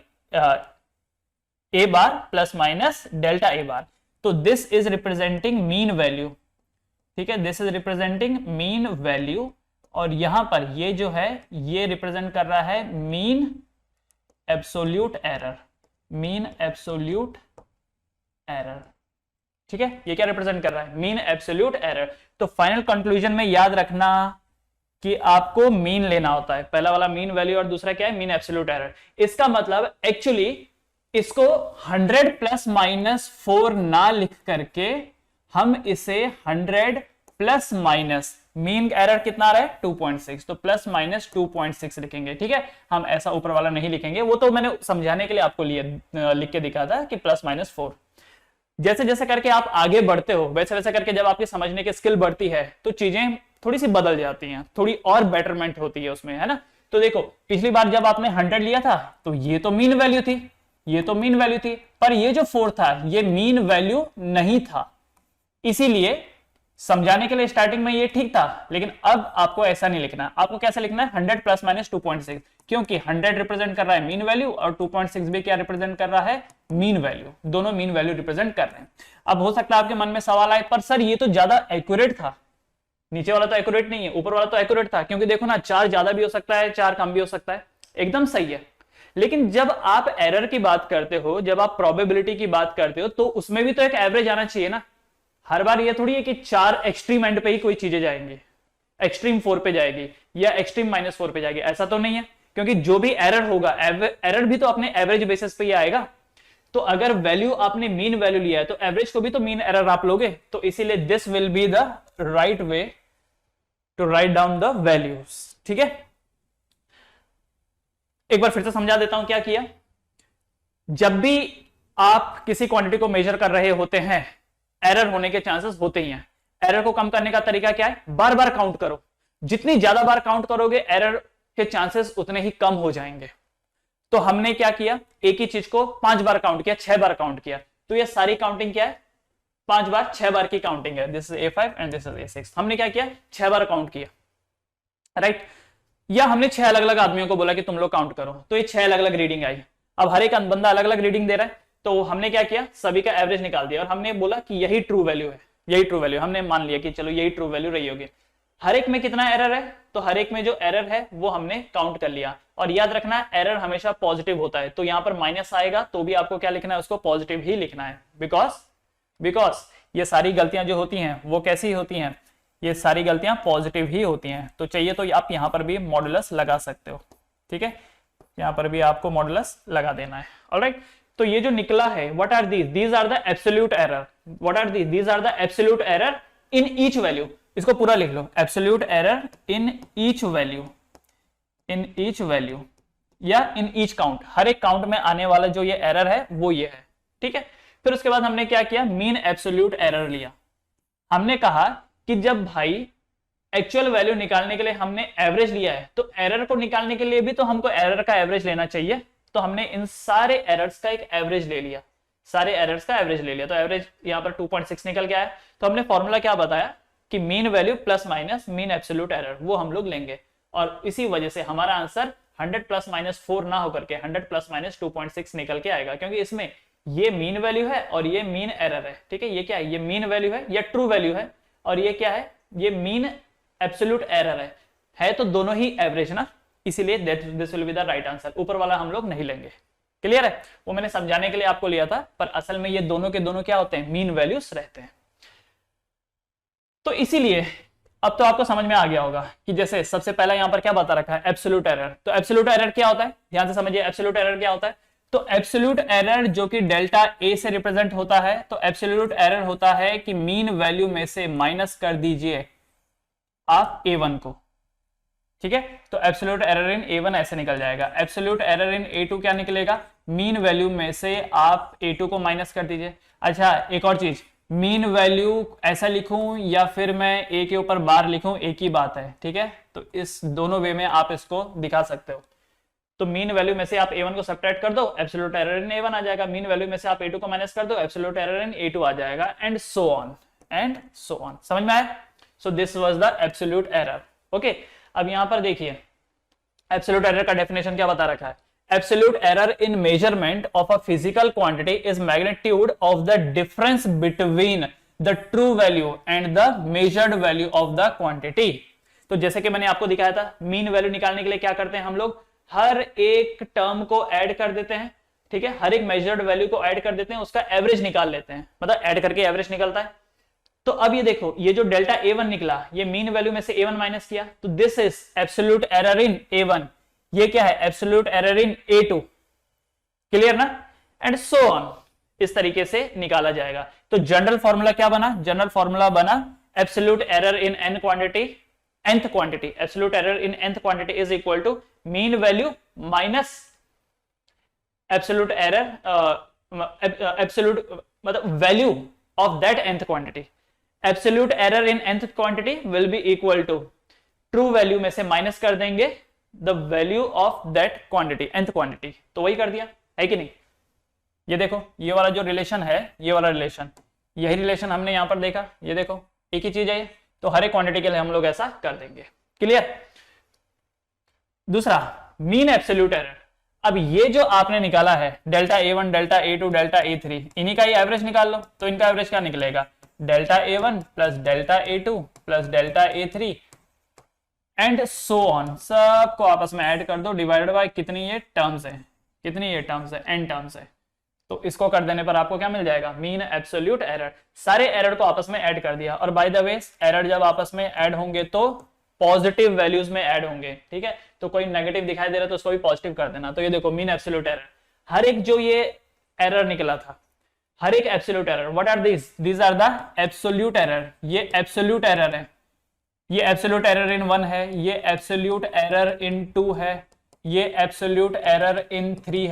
A bar plus minus delta A बार। तो this is representing mean value, ठीक है, this is representing mean value, और यहां पर ये जो है ये रिप्रेजेंट कर रहा है mean absolute error, mean absolute error, ठीक है। ये क्या रिप्रेजेंट कर रहा है? Mean absolute error. तो फाइनल कंक्लूजन में याद रखना कि आपको मीन लेना होता है, पहला वाला मीन वैल्यू और दूसरा क्या है? Mean absolute error. इसका मतलब एक्चुअली इसको 100 प्लस माइनस 4 ना लिख करके हम इसे 100 प्लस माइनस, मीन एरर कितना आ रहा है? 2.6, तो प्लस माइनस 2.6 लिखेंगे, ठीक है। हम ऐसा ऊपर वाला नहीं लिखेंगे, वो तो मैंने समझाने के लिए आपको लिख के दिखा था कि प्लस माइनस 4। जैसे जैसे करके आप आगे बढ़ते हो वैसे वैसे करके जब आपकी समझने की स्किल बढ़ती है तो चीजें थोड़ी सी बदल जाती हैं, थोड़ी और बेटरमेंट होती है उसमें, है ना। तो देखो पिछली बार जब आपने 100 लिया था तो ये तो मीन वैल्यू थी, ये तो मीन वैल्यू थी, पर ये जो 4 था ये मीन वैल्यू नहीं था, इसीलिए समझाने के लिए स्टार्टिंग में ये ठीक था। लेकिन अब आपको ऐसा नहीं लिखना, आपको कैसे लिखना है? 100 प्लस माइनस 2.6, क्योंकि 100 रिप्रेजेंट कर रहा है मीन वैल्यू और 2.6 भी क्या रिप्रेजेंट कर रहा है? मीन वैल्यू, दोनों मीन वैल्यू रिप्रेजेंट कर रहे हैं। अब हो सकता है आपके मन में सवाल आए, पर सर ये तो ज्यादा एक्यूरेट था, नीचे वाला तो एक्यूरेट नहीं है, ऊपर वाला तो एक्यूरेट था, क्योंकि देखो ना 4 ज्यादा भी हो सकता है, 4 कम भी हो सकता है, एकदम सही है। लेकिन जब आप एरर की बात करते हो, जब आप प्रोबेबिलिटी की बात करते हो, तो उसमें भी तो एक एवरेज आना चाहिए ना। हर बार ये थोड़ी है कि 4 एक्सट्रीम एंड पे ही कोई चीजें जाएंगी, एक्सट्रीम 4 पे जाएगी या एक्सट्रीम -4 पे जाएगी, ऐसा तो नहीं है। क्योंकि जो भी एरर होगा, एरर भी तो अपने एवरेज बेसिस पे ही आएगा। तो अगर वैल्यू आपने मीन वैल्यू लिया है तो एवरेज को भी तो मीन एरर आप लोगे। तो इसीलिए this will be the right way to write down the values, ठीक है। एक बार फिर से समझा देता हूं क्या किया। जब भी आप किसी क्वांटिटी को मेजर कर रहे होते हैं, एरर होने के चांसेस होते ही हैं। एरर को कम करने का तरीका क्या है? बार बार काउंट करो, जितनी ज्यादा बार काउंट करोगे एरर के चांसेस उतने ही कम हो जाएंगे। तो हमने क्या किया? एक ही चीज को 5 बार काउंट किया, 6 बार काउंट किया, तो ये सारी काउंटिंग क्या है? 5 बार 6 बार की काउंटिंग है। This is A5 and this is A6। हमने क्या किया? 6 बार काउंट किया, राइट। या हमने 6 अलग अलग आदमियों को बोला कि तुम लोग काउंट करो, तो ये 6 अलग अलग रीडिंग आई। अब हर एक बंदा अलग अलग रीडिंग दे रहा है, तो हमने क्या किया? सभी का एवरेज निकाल दिया और हमने बोला कि यही ट्रू वैल्यू है, यही ट्रू वैल्यू। हमने मान लिया कि चलो यही ट्रू वैल्यू रही होगी। हर एक में कितना एरर है? तो हर एक में जो एरर है वो हमने काउंट कर लिया। और याद रखना एरर हमेशा पॉजिटिव होता है, तो यहां पर माइनस आएगा तो भी आपको क्या लिखना है? उसको पॉजिटिव ही लिखना है। बिकॉज ये सारी गलतियां जो होती हैं वो कैसी होती हैं? ये सारी गलतियां पॉजिटिव ही होती हैं। तो चाहिए तो आप यहां पर भी मॉडुलस लगा सकते हो, ठीक है। यहां पर भी आपको मॉडुलस लगा देना है, ऑलराइट। तो ये जो निकला है, what are these are the absolute error. What are these are the absolute error in each value. इसको पूरा लिख लो, absolute error in each value, in each value या इन ईच काउंट। हर एक काउंट में आने वाला जो ये एरर है वो ये है, ठीक है। फिर उसके बाद हमने क्या किया? मीन एब्सोल्यूट एरर लिया। हमने कहा कि जब भाई एक्चुअल वैल्यू निकालने के लिए हमने एवरेज लिया है, तो एरर को निकालने के लिए भी तो हमको एरर का एवरेज लेना चाहिए। तो हमने इन सारे एरर्स का एक एवरेज ले लिया, सारे एरर्स का एवरेज ले लिया। तो एवरेज यहां पर 2.6 निकल के आया। तो हमने फॉर्मूला क्या बताया कि mean value plus minus mean absolute error, वो हम लोग लेंगे। और इसी वजह से हमारा आंसर 100 प्लस माइनस 4 ना होकर के 100 प्लस माइनस 2.6 निकल के आएगा, क्योंकि इसमें ये मीन वैल्यू है और ये मीन एरर है, ठीक है। ये क्या है? ये मीन वैल्यू है या ट्रू वैल्यू है, और ये क्या है? ये मीन एब्सोल्यूट एरर है तो दोनों ही एवरेज ना, इसीलिए this will be the right answer. ऊपर वाला हम लोग नहीं लेंगे, क्लियर है। वो मैंने समझाने के लिए आपको लिया था, पर असल में ये दोनों के दोनों क्या होते हैं? मीन वैल्यूज रहते हैं। तो इसीलिए अब तो आपको समझ में आ गया होगा कि जैसे सबसे पहला यहां पर क्या बता रखा है? Absolute error. तो एब्सोल्यूट एरर क्या होता है? ध्यान से समझिए, एब्सोल्यूट एरर क्या होता है? तो एब्सोल्यूट एरर जो कि डेल्टा ए से रिप्रेजेंट होता है, तो एब्सोल्यूट एरर होता है कि मीन वैल्यू में से माइनस कर दीजिए आप A1 को, ठीक है। तो एब्सोल्यूट एरर इन A1 ऐसे निकल जाएगा। एब्सोल्यूट एरर इन A2 क्या निकलेगा? मीन वैल्यू में से आप A2 को माइनस कर दीजिए। अच्छा, एक और चीज, मीन वैल्यू ऐसा लिखूं या फिर मैं A के ऊपर बार लिखूं, एक ही बात है, ठीक है। तो इस दोनों वे में आप इसको दिखा सकते हो। तो मीन वैल्यू में से आप A1 को सब्ट्रैक्ट कर दो, एब्सोल्यूट एरर इन A1 आ जाएगा। मीन वैल्यू में से आप A2 को माइनस कर दो, एब्सोल्यूट एरर इन A2 आ जाएगा, and so on and so on. समझ में आया? So this was the absolute error, okay. अब यहां पर देखिए, एब्सोल्यूट एरर का डेफिनेशन क्या बता रखा है? Absolute error in measurement of a physical quantity is magnitude of the difference between the true value and the measured value of the quantity. तो जैसे कि मैंने आपको दिखाया था, मीन वैल्यू निकालने के लिए क्या करते हैं हम लोग? हर एक टर्म को ऐड कर देते हैं, ठीक है, हर एक मेजर्ड वैल्यू को ऐड कर देते हैं, उसका एवरेज निकाल लेते हैं, मतलब ऐड करके एवरेज निकलता है। तो अब ये देखो, ये जो डेल्टा A1 निकला, ये मीन वैल्यू में से A1 माइनस किया, तो this is absolute error in A1। ये क्या है? एब्सोल्यूट एरर इन A2। क्लियर ना? एंड सो ऑन, इस तरीके से निकाला जाएगा। तो जनरल फॉर्मूला क्या बना? जनरल फॉर्मूला बना absolute error in n quantity, nth quantity, absolute error in nth quantity is equal to mean value minus absolute error, absolute मतलब value of that nth quantity. Absolute error in nth quantity will be equal to true value में से माइनस कर देंगे the value of that quantity, nth quantity. तो वही कर दिया है कि नहीं? ये देखो, ये वाला जो रिलेशन है, ये वाला रिलेशन, यही रिलेशन हमने यहां पर देखा, ये देखो एक ही चीज है ये। तो हर एक क्वांटिटी के लिए हम लोग ऐसा कर देंगे। क्लियर? दूसरा, मीन एब्सोल्यूट एरर। अब ये जो आपने निकाला है delta A1, delta A2, delta A3, इन्हीं का ही एवरेज निकाल लो। तो इनका एवरेज क्या निकलेगा? Delta A1 plus delta A2 plus delta A3 and so on, सबको आपस में ऐड कर दो, डिवाइडेड बाय कितनी ये टर्म्स है, कितनी ये टर्म्स है, n टर्म्स है। तो इसको कर देने पर आपको क्या मिल जाएगा? Mean absolute error. सारे एरर को आपस में ऐड कर दिया। और बाय द वे, एरर जब आपस में ऐड होंगे तो पॉजिटिव वैल्यूज में ऐड होंगे, ठीक है? तो कोई नेगेटिव दिखाई दे रहा है तो उसको भी पॉजिटिव कर देना। तो ये देखो, मीन एब्सोल्यूट एरर, हर एक जो ये एरर निकला था, हर एक absolute error, what are these? These are the absolute error. ये एब्सोल्यूट एरर है, ये एब्सोल्यूट एरर इन 1 है, ये एब्सोल्यूट एरर इन 2 है, ये एब्सोल्यूट एरर इन 3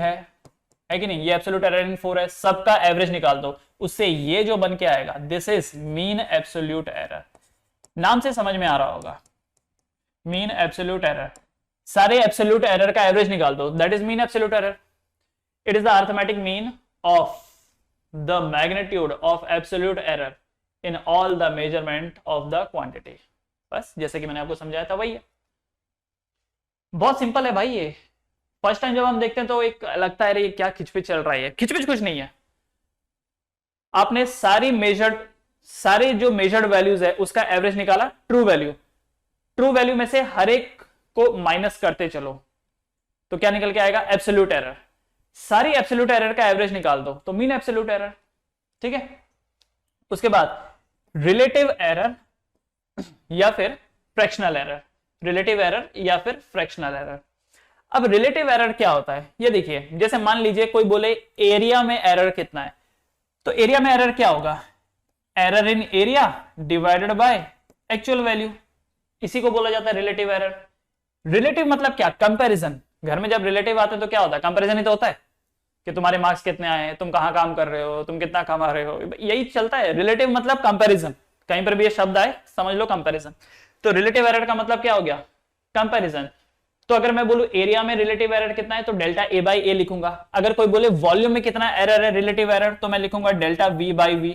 है कि नहीं? ये एब्सोल्यूट एरर इन 4 है। सबका एवरेज निकाल दो, उससे ये जो बन के आएगा, this is mean absolute error. नाम से समझ में आ रहा होगा, मीन एब्सोल्यूट एरर। सारे एब्सोल्यूट एरर का एवरेज निकाल दो, that is mean absolute error. It is the arithmetic mean of the magnitude of absolute error in all the measurement of the quantity. बस जैसे कि मैंने आपको समझाया था वही है, बहुत सिंपल है भाई। ये फर्स्ट टाइम जब हम देखते हैं तो एक लगता है अरे ये क्या खिचपिच चल रहा है। खिचपिच कुछ नहीं है। आपने सारी जो मेजर्ड वैल्यूज है उसका एवरेज निकाला, ट्रू वैल्यू, ट्रू वैल्यू में से हर एक को माइनस करते चलो, तो क्या निकल के आएगा? Absolute error. सारी एब्सोल्यूट एरर का एवरेज निकाल दो तो मीन एब्सोल्यूट एरर, ठीक है? उसके बाद रिलेटिव एरर या फिर फ्रैक्शनल एरर, रिलेटिव एरर या फिर फ्रैक्शनल एरर। अब रिलेटिव एरर क्या होता है ये देखिए, जैसे मान लीजिए कोई बोले एरिया में एरर कितना है, तो एरिया में एरर क्या होगा? Error in area divided by actual value, इसी को बोला जाता है रिलेटिव एरर। रिलेटिव मतलब क्या? कंपैरिजन। घर में जब रिलेटिव आते हैं तो क्या होता है? कंपैरिजन ही तो होता है कि तुम्हारे मार्क्स कितने आए हैं, तुम कहां काम कर रहे हो, तुम कितना कमा रहे हो, यही चलता है। रिलेटिव मतलब कंपैरिजन, कहीं पर भी ये शब्द आए समझ लो कंपैरिजन। तो रिलेटिव एरर का मतलब क्या हो गया? कंपैरिजन। तो अगर मैं बोलूं एरिया में रिलेटिव एरर कितना है तो डेल्टा ए बाई ए लिखूंगा। अगर कोई बोले वॉल्यूम में कितना एरर है रिलेटिव एरर, तो मैं लिखूंगा डेल्टा वी बाई वी।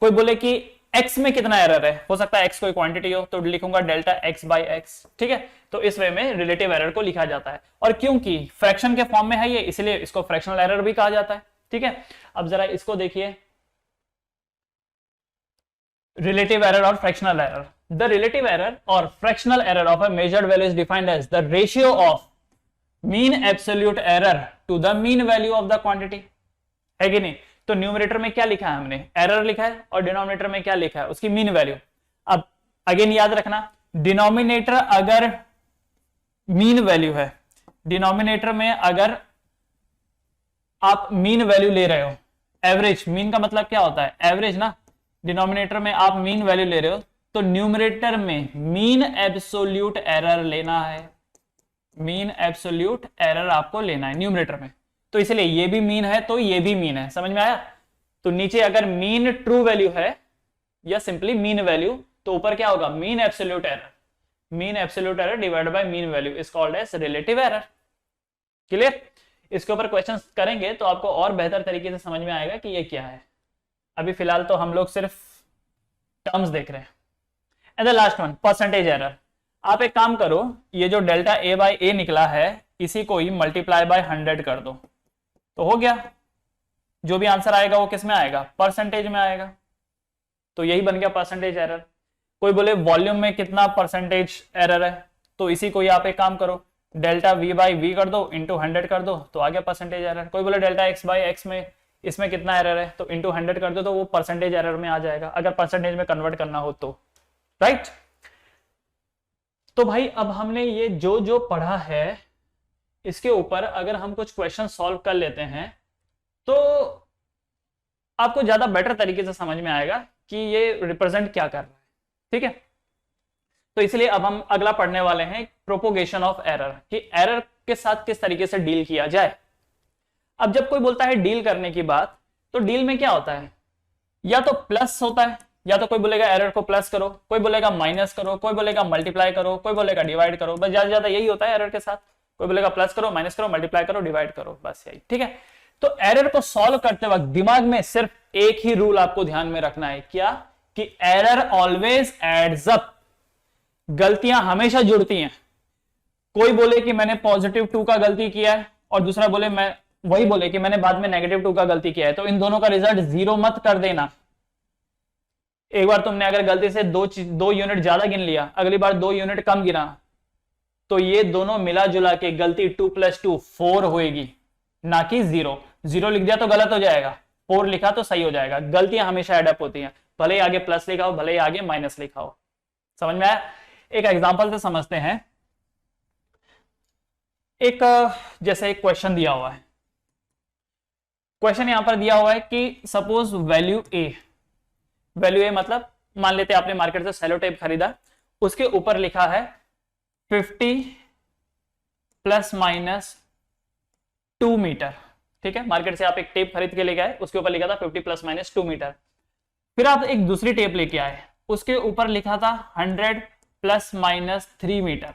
कोई बोले कि एक्स में कितना एरर है, हो सकता है एक्स कोई क्वांटिटी हो, तो लिखूंगा डेल्टा एक्स बाई एक्स, ठीक है? तो इस वे में रिलेटिव एरर को लिखा जाता है। और क्योंकि फ्रैक्शन के फॉर्म में है ये, इसलिए इसको फ्रैक्शनल एरर भी कहा जाता है, ठीक है? अब जरा इसको देखिए, relative error or fractional error. The relative error or fractional error of a measured value is defined as the ratio of mean absolute error to the mean value of the quantity. है कि नहीं? तो न्यूमरेटर में क्या लिखा है हमने? एरर लिखा है, और डिनोमिनेटर में क्या लिखा है? उसकी मीन वैल्यू। अब अगेन याद रखना, डिनोमिनेटर अगर मीन वैल्यू है, डिनोमिनेटर में अगर आप मीन वैल्यू ले रहे हो, एवरेज, मीन का मतलब क्या होता है? एवरेज ना। डिनोमिनेटर में आप मीन वैल्यू ले रहे हो तो न्यूमरेटर में मीन एब्सोल्यूट एरर लेना है, मीन एब्सोल्यूट एरर आपको लेना है न्यूमरेटर में। तो इसलिए ये भी मीन है तो ये भी मीन है, समझ में आया? तो नीचे अगर मीन ट्रू वैल्यू है या सिंपली मीन वैल्यू, तो ऊपर क्या होगा? Mean absolute error. Mean absolute error divided by mean value is called as relative error. Clear? इसके ऊपर क्वेश्चंस करेंगे तो आपको और बेहतर तरीके से समझ में आएगा कि ये क्या है। अभी फिलहाल तो हम लोग सिर्फ टर्म्स देख रहे हैं। And the last one, percentage error. आप एक काम करो, ये जो डेल्टा ए बाई ए निकला है इसी को ही मल्टीप्लाई बाय 100 कर दो तो हो गया। जो भी आंसर आएगा वो किस में आएगा, परसेंटेज में आएगा। तो यही बन गया परसेंटेज एरर। कोई बोले वॉल्यूम में कितना परसेंटेज एरर है, तो इसी को ही आप एक काम करो, डेल्टा वी बाई वी कर दो इंटू 100 कर दो तो आ गया परसेंटेज एरर। कोई बोले डेल्टा एक्स बाई एक्स में इसमें कितना एरर है, तो इंटू 100 कर दो तो वो परसेंटेज एरर में आ जाएगा, अगर परसेंटेज में कन्वर्ट करना हो तो, राइट। तो भाई अब हमने ये जो जो पढ़ा है इसके ऊपर अगर हम कुछ क्वेश्चन सॉल्व कर लेते हैं तो आपको ज्यादा बेटर तरीके से समझ में आएगा कि ये रिप्रेजेंट क्या कर रहा है, ठीक है। तो इसलिए अब हम अगला पढ़ने वाले हैं प्रोपोगेशन ऑफ एरर, कि एरर के साथ किस तरीके से डील किया जाए। अब जब कोई बोलता है डील करने की बात, तो डील में क्या होता है, या तो प्लस होता है, या तो कोई बोलेगा एरर को प्लस करो, कोई बोलेगा माइनस करो, कोई बोलेगा मल्टीप्लाई करो, कोई बोलेगा डिवाइड करो, बस ज्यादा ज्यादा यही होता है एरर के साथ। कोई बोलेगा प्लस करो, माइनस करो, मल्टीप्लाई करो, डिवाइड करो, बस यही, ठीक है। तो एरर को सॉल्व करते वक्त दिमाग में सिर्फ एक ही रूल आपको ध्यान में रखना है, क्या, कि एरर ऑलवेज एड्स अप, गलतियां हमेशा जुड़ती हैं। कोई बोले कि मैंने +2 का गलती किया है और दूसरा बोले मैं वही बोले कि मैंने बाद में -2 का गलती किया है, तो इन दोनों का रिजल्ट 0 मत कर देना। एक बार तुमने अगर गलती से दो यूनिट ज्यादा गिन लिया, अगली बार 2 यूनिट कम गिना, तो ये दोनों मिला जुला के गलती 2 + 2 4 होएगी, ना कि 0। 0 लिख दिया तो गलत हो जाएगा, 4 लिखा तो सही हो जाएगा। गलतियां हमेशा एडअप होती हैं, भले ही आगे प्लस लिखा हो, भले ही आगे माइनस लिखा हो। समझ में आया? एक एग्जांपल से समझते हैं। एक जैसे एक क्वेश्चन दिया हुआ है, क्वेश्चन यहां पर दिया हुआ है कि सपोज वैल्यू ए मतलब मान लेते हैं आपने मार्केट से सेलो टेप खरीदा, उसके ऊपर लिखा है 50 ± 2 मीटर, ठीक है। मार्केट से आप एक टेप खरीद के लेके आए, उसके ऊपर लिखा था 50 ± 2 मीटर। फिर आप एक दूसरी टेप लेके आए, उसके ऊपर लिखा था 100 ± 3 मीटर।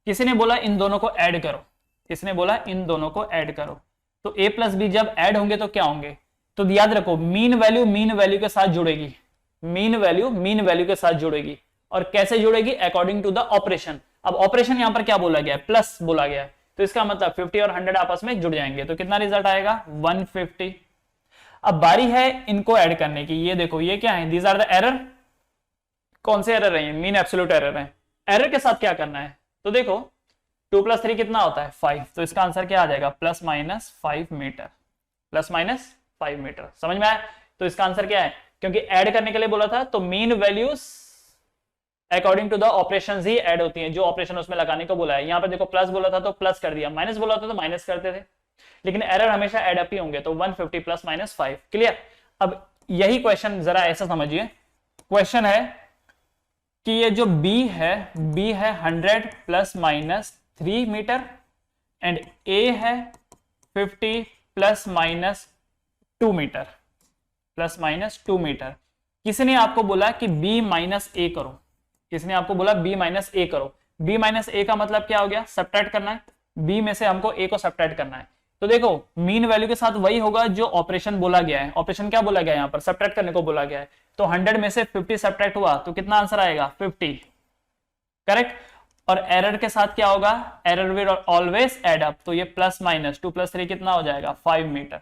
किसी ने बोला इन दोनों को ऐड करो, किसने बोला इन दोनों को ऐड करो, तो a + b जब ऐड होंगे तो क्या होंगे, तो याद रखो मीन वैल्यू के साथ जुड़ेगी, मीन वैल्यू के साथ जुड़ेगी। और कैसे जुड़ेगी, अकॉर्डिंग टू द ऑपरेशन। अब ऑपरेशन यहां पर क्या बोला गया है, प्लस बोला गया है, तो इसका मतलब 50 और 100 आपस में जुड़ जाएंगे, तो कितना रिजल्ट आएगा 150। अब बारी है इनको ऐड करने की। ये देखो ये क्या है, दीज आर द एरर। कौन से एरर है, मीन एब्सोल्यूट एरर है। एरर के साथ क्या करना है, तो देखो 2 + 3 कितना होता है 5, तो इसका आंसर क्या आ जाएगा ±5 मीटर, ±5 मीटर। समझ में आया? तो इसका आंसर क्या है, क्योंकि ऐड करने के लिए बोला था तो mean values according to the operation ही ऐड होती हैं, जो ऑपरेशन उसमें लगाने को बोला है। यहां पर देखो प्लस बोला था तो प्लस कर दिया, माइनस बोला था तो माइनस करते थे, लेकिन एरर हमेशा ऐड अप ही होंगे, तो 150 ± 5। क्लियर? अब यही क्वेश्चन जरा ऐसा समझिए, क्वेश्चन है कि ये जो b है 100 ± 3 मीटर एंड a है 50 ± 2 मीटर, ±2 मीटर। किसी ने आपको बोला कि b - a करो, किसने आपको बोला b - a करो। b - a का मतलब क्या हो गया, सब्ट्रैक्ट करना है, b में से हमको a को सब्ट्रैक्ट करना है। तो देखो मीन वैल्यू के साथ वही होगा जो ऑपरेशन बोला गया है। ऑपरेशन क्या बोला गया है, यहाँ पर सब्ट्रैक्ट करने को बोला गया है, तो 100 में से 50 सब्ट्रैक्ट हुआ तो कितना आंसर आएगा 50, करेक्ट। और एरर के साथ क्या होगा, error will always add up, तो ये ±2 + 3 कितना हो जाएगा 5 मीटर।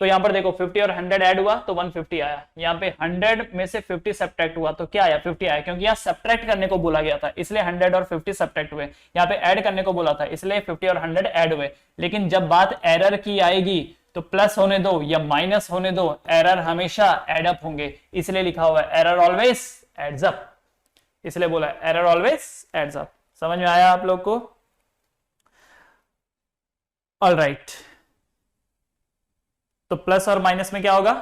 तो यहां पर देखो 50 और 100 ऐड हुआ तो 150 आया, यहाँ पे 100 में से 50 सब्ट्रैक्ट हुआ तो क्या आया 50 आया, क्योंकि यहाँ सब्ट्रैक्ट करने को बोला गया था इसलिए 100 और 50 सब्ट्रैक्ट हुए। यहाँ पे ऐड करने को बोला था इसलिए 50 और 100 ऐड हुए। लेकिन जब बात एरर की आएगी तो प्लस होने दो या माइनस होने दो, एरर हमेशा एड अप होंगे, इसलिए लिखा हुआ है एरर ऑलवेज एड्स अप, इसलिए बोला एरर ऑलवेज एड्स अप। समझ में आया आप लोग को? ऑलराइट, तो प्लस और माइनस में क्या होगा,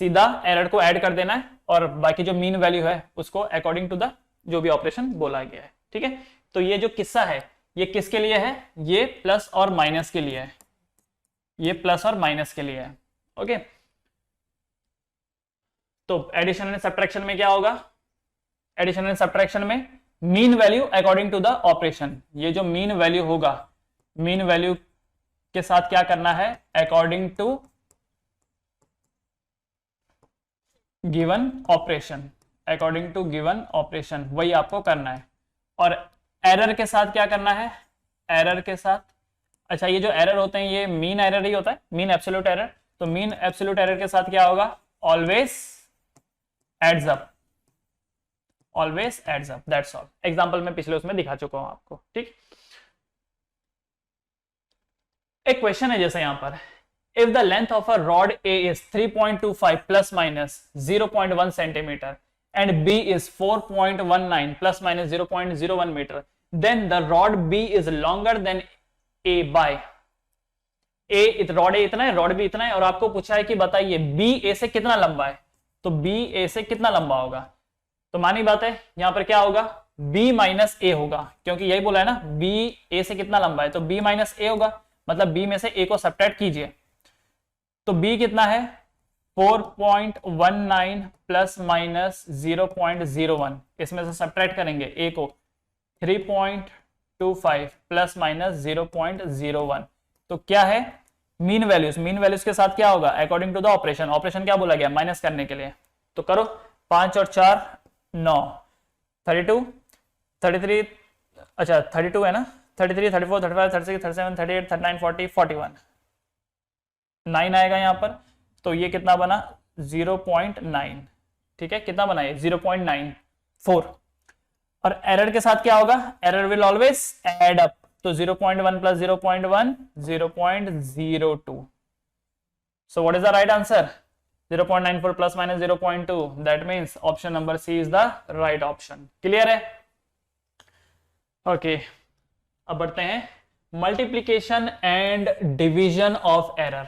सीधा एरर को ऐड कर देना है और बाकी जो मीन वैल्यू है उसको अकॉर्डिंग टू द जो भी ऑपरेशन बोला गया है, ठीक है। तो ये जो किस्सा है ये किसके लिए है, ये प्लस और माइनस के लिए है, ये प्लस और माइनस के लिए है, ओके। तो एडिशन एंड सब्ट्रैक्शन में क्या होगा, एडिशन एंड सब्ट्रैक्शन में mean value according to the operation, ये जो मीन वैल्यू होगा, मीन वैल्यू के साथ क्या करना है, according to given operation, according to given operation वही आपको करना है। और एरर के साथ क्या करना है, एरर के साथ, अच्छा ये जो एरर होते हैं ये मीन एरर ही होता है, मीन एब्सोल्यूट एरर। तो मीन एब्सोल्यूट एरर के साथ क्या होगा, always adds up, always adds up, that's all. Example में पिछले उसमें दिखा चुका हूं आपको, ठीक। एक क्वेश्चन है जैसे यहां पर, if the length of a rod A is 3.25 plus minus 0.1 centimetre and B is 4.19 plus minus 0.01 metre, then the rod B is longer than A by, a rod A इतना है, रॉड बी इतना है, और आपको पूछा है कि बताइए बी ए से कितना लंबा है, तो बी ए से कितना लंबा होगा। तो मानी बात है, यहां पर क्या होगा, b माइनस ए होगा, क्योंकि यही बोला है ना b a से कितना लंबा है, तो b माइनस ए होगा, मतलब b में से a को सब्ट्रैक्ट कीजिए। तो b कितना है 4.19 प्लस माइनस 0.01, इसमें से सब्ट्रैक्ट करेंगे a को 3.25 प्लस माइनस 0.01, तो क्या है मीन वैल्यूज, मीन वैल्यूज के साथ क्या होगा according to the operation, operation क्या बोला गया माइनस करने के लिए, तो करो 5 और 4 9, 32 33, अच्छा 32 है ना, 33 34 35 36 37 38 39 40 41, 9 आएगा यहां पर, तो ये कितना बना 0.9, ठीक है, कितना बना ये 0.94। और एरर के साथ क्या होगा, error will always add up, तो 0.1 plus 0.1 0.02, so what is the right answer 0.94 plus minus 0.2, that means option number C is the right option। Clear है, ओके। अब बढ़ते हैं multiplication and division of error,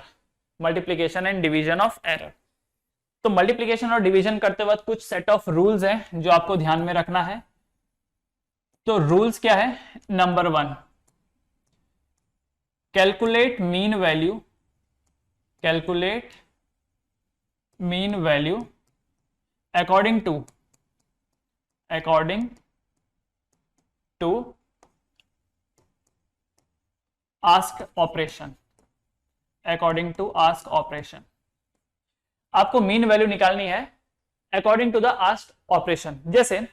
multiplication and division of error. तो मल्टीप्लीकेशन और डिवीजन करते वक्त कुछ सेट ऑफ रूल्स हैं जो आपको ध्यान में रखना है। तो रूल्स क्या है, number 1, calculate mean value, calculate mean value according to ask operation, according to ask operation। आपको मीन वैल्यू निकालनी है according to the ask operation. जैसे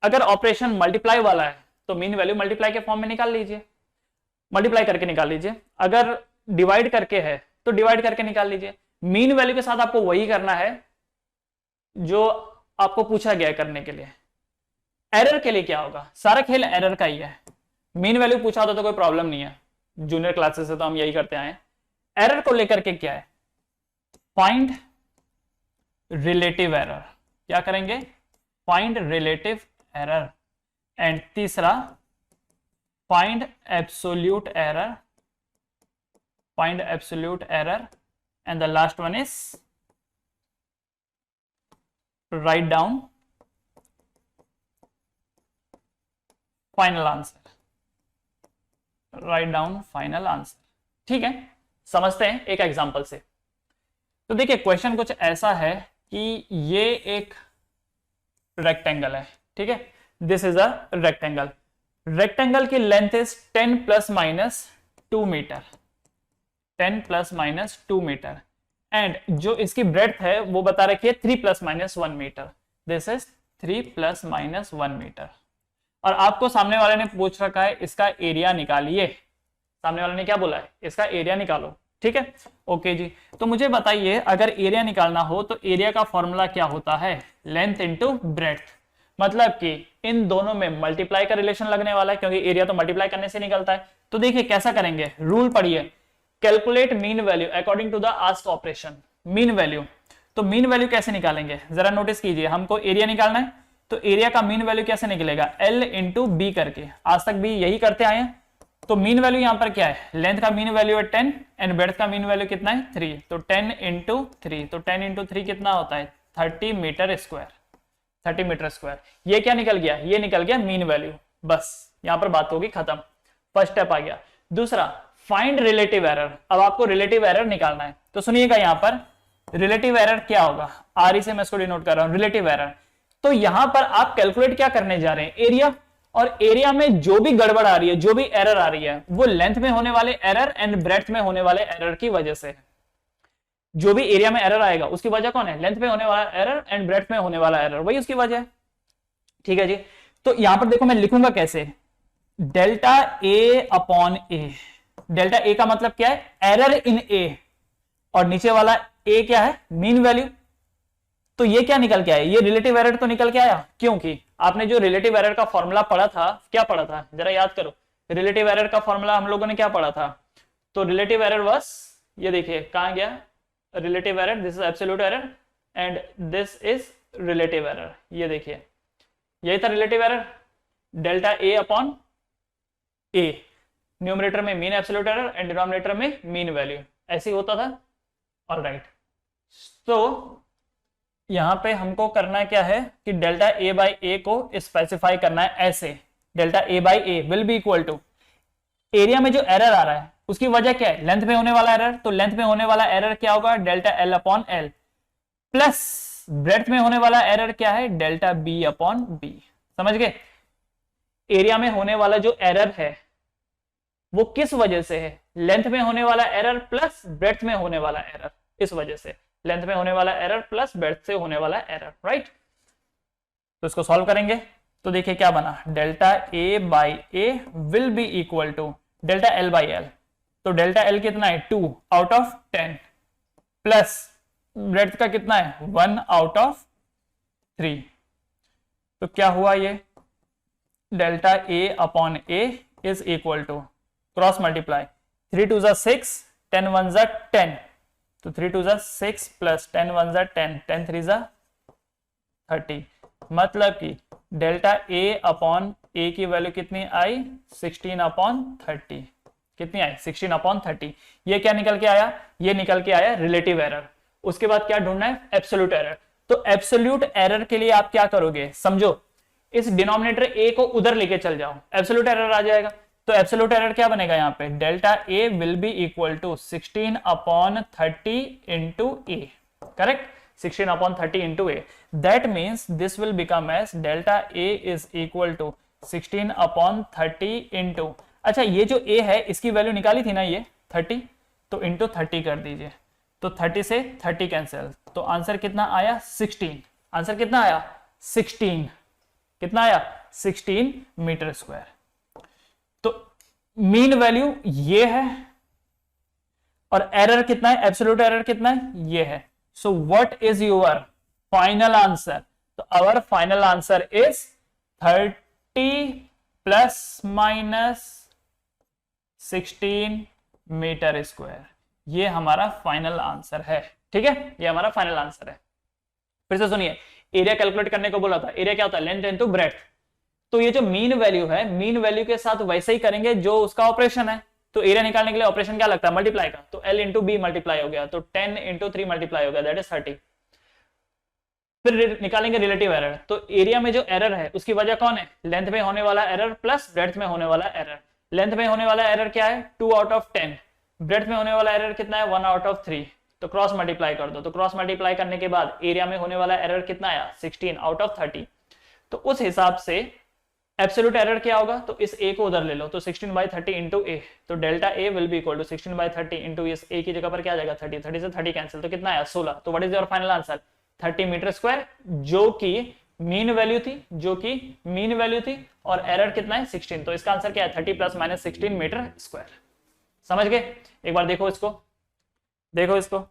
अगर ऑपरेशन मल्टीप्लाई वाला है तो मीन वैल्यू मल्टीप्लाई के फॉर्म में निकाल लीजिए, मल्टीप्लाई करके निकाल लीजिए। अगर डिवाइड करके है तो डिवाइड करके निकाल लीजिए। मीन वैल्यू के साथ आपको वही करना है जो आपको पूछा गया है करने के लिए। एरर के लिए क्या होगा, सारा खेल एरर का ही है। मीन वैल्यू पूछा होता तो कोई प्रॉब्लम नहीं है, जूनियर क्लासेस से तो हम यही करते आए। एरर को लेकर के क्या है, फाइंड रिलेटिव एरर, क्या करेंगे फाइंड रिलेटिव एरर, एंड तीसरा find absolute error, find absolute error, and the last one is write down final answer, write down final answer। ठीक है, समझते हैं एक एग्जांपल से। तो देखिए क्वेश्चन कुछ ऐसा है कि ये एक रेक्टेंगल है, ठीक है, this is a rectangle, rectangle की length is 10 plus minus 2 metre, 10 plus minus 2 metre, and जो इसकी ब्रेड्थ है वो बता रखी है 3 plus minus 1 metre, this is 3 plus minus 1 metre. और आपको सामने वाले ने पूछ रखा है इसका एरिया निकालिए, सामने वाले ने क्या बोला है इसका एरिया निकालो, ठीक है, ओके जी। तो मुझे बताइए अगर एरिया निकालना हो तो एरिया का फॉर्मूला क्या होता है, लेंथ इंटू ब्रेड्थ, मतलब कि इन दोनों में मल्टीप्लाई का रिलेशन लगने वाला है, क्योंकि एरिया तो मल्टीप्लाई करने से निकलता है। तो देखिए कैसा करेंगे, रूल पढ़िए, calculate mean value according to the ask operation. Mean value, तो मीन वैल्यू कैसे निकालेंगे जरा नोटिस कीजिए, हमको एरिया निकालना है तो एरिया का मीन वैल्यू कैसे निकलेगा, L इंटू बी करके, आज तक भी यही करते आए हैं। तो मीन वैल्यू यहां पर क्या है, लेंथ का मीन वैल्यू है 10 एंड ब्रेड्थ का मीन वैल्यू कितना है 3, तो 10 इंटू 3, तो 10 इंटू 3 कितना होता है 30 मीटर स्क्वायर, 30 मीटर स्क्वायर। ये क्या निकल गया, ये निकल गया मीन वैल्यू, बस यहां पर बात होगी खत्म, फर्स्ट स्टेप आ गया। दूसरा फाइंड रिलेटिव एरर, अब आपको रिलेटिव एरर निकालना है। तो सुनिएगा यहां पर रिलेटिव एरर क्या होगा, आर से मैं इसको डिनोट कर रहा हूं रिलेटिव एरर। तो यहां पर आप कैलकुलेट क्या करने जा रहे हैं, एरिया, और एरिया में जो भी गड़बड़ आ रही है, जो भी एरर आ रही है, वो लेंथ में होने वाले एरर एंड ब्रेड्थ में होने वाले एरर की वजह से है। जो भी एरिया में एरर आएगा उसकी वजह कौन है, लेंथ में होने वाला एरर एंड ब्रेड्थ में होने वाला एरर, वही उसकी वजह है, ठीक है जी। तो यहां पर देखो मैं लिखूंगा कैसे, delta A upon A. Delta A का मतलब क्या है? एरर इन ए, और नीचे वाला ए क्या है? Mean value. तो ये क्या निकल के आया? ये रिलेटिव एरर तो निकल के आया, क्योंकि आपने जो रिलेटिव एरर का फॉर्मूला पढ़ा था, क्या पढ़ा था जरा याद करो। रिलेटिव एरर का फॉर्मूला हम लोगों ने क्या पढ़ा था? तो रिलेटिव एरर बस ये देखिए कहां गया relative error, this is absolute error and this is relative error. ये देखिए यही था relative error, delta A upon A, numerator में mean absolute error and denominator में मीन वैल्यू, ऐसे ही होता था। ऑलराइट, तो यहां पे हमको करना क्या है कि डेल्टा ए बाई ए को स्पेसिफाई करना है ऐसे, delta A by A will be equal to area में जो एरर आ रहा है उसकी वजह क्या है? लेंथ में होने वाला एरर। तो लेंथ में होने वाला एरर क्या होगा? Delta L upon L, plus breadth में होने वाला एरर क्या है? Delta B upon B. समझ गए? एरिया में होने वाला जो एरर है वो किस वजह से है? लेंथ में होने वाला एरर प्लस ब्रेड्थ में होने वाला एरर, इस वजह से लेंथ में होने वाला एरर प्लस ब्रेड्थ से होने वाला एरर, राइट। तो इसको सॉल्व करेंगे तो देखिए क्या बना, delta A by A will be equal to delta L by L. तो डेल्टा एल कितना है? 2 आउट ऑफ 10, प्लस ब्रेड्थ का कितना है? 1 आउट ऑफ 3। तो क्या हुआ ये? Delta A upon A is equal to cross multiply 3 2 जा 6, 10 1 जा 10, तो 3 2 जा 6 प्लस 10 1 जा 10, 10 3 जा 30। मतलब कि डेल्टा ए अपॉन ए की वैल्यू कितनी आई? 16 अपॉन 30। कितनी आई? 16 अपॉन 30। ये क्या निकल के आया? ये निकल के आया रिलेटिव एरर। उसके बाद क्या ढूंढना है? Absolute error. तो एब्सोल्यूट एरर के लिए आप क्या करोगे? समझो, इस डिनोमिनेटर ए को उधर लेके चल जाओ, एब्सोल्यूट एरर आ जाएगा। तो एब्सोल्यूट एरर क्या बनेगा यहाँ पे? Delta A will be equal to 16 upon 30 into A, correct? 16 upon 30 into a. That means this will become as delta a is equal to 16 upon 30 into, अच्छा ये जो a है इसकी वैल्यू निकाली थी ना ये 30, तो इंटू 30 कर दीजिए, तो 30 से 30 कैंसिल, तो आंसर कितना आया? 16। आंसर कितना आया? 16। कितना आया? 16 मीटर स्क्वायर। तो मीन वैल्यू ये है और एरर कितना है? एब्सोल्यूट एरर कितना है? ये है। So what is your final answer? So our final answer is 30 plus minus 16 metre square. ये हमारा फाइनल आंसर है, ठीक है? ये हमारा फाइनल आंसर है। फिर से सुनिए, एरिया कैलकुलेट करने को बोला था। एरिया क्या होता है? Length into breadth. तो ये जो मीन वैल्यू है, मीन वैल्यू के साथ वैसे ही करेंगे जो उसका ऑपरेशन है। तो एरिया निकालने के लिए ऑपरेशन क्या लगता है? मल्टीप्लाई का। तो L इंटू बी मल्टीप्लाई हो गया, तो 10 इंटू 3 मल्टीप्लाई हो गया, दैट इज 30। फिर निकालेंगे रिलेटिव एरर। तो एरिया में जो एरर है उसकी वजह कौन है? लेंथ में होने वाला एरर प्लस ब्रेड्थ में होने वाला एरर। लेंथ में होने वाला एरर क्या है? 2 आउट ऑफ 10। ब्रेड्थ में होने वाला एरर कितना है? 1 आउट ऑफ 3। तो क्रॉस मल्टीप्लाई कर दो। तो क्रॉस मल्टीप्लाई करने के बाद एरिया में होने वाला एरर कितना आया? 16 आउट ऑफ 30। तो उस हिसाब से एब्सोल्यूट एरर क्या होगा? तो इस a को उधर ले लो, तो 16 बाई 30 इंटू ए। तो delta a will be equal to 16 by 30 into इस a की जगह पर क्या आ जाएगा? 30। 30 से 30 कैंसिल, तो कितना आया? 16। तो what is your final answer? 30 metre square, जो कि मीन वैल्यू थी, और एरर कितना है? 16। तो इसका आंसर क्या है? 30 प्लस माइनस 16 मीटर स्क्वायर। समझ गए? एक बार देखो इसको,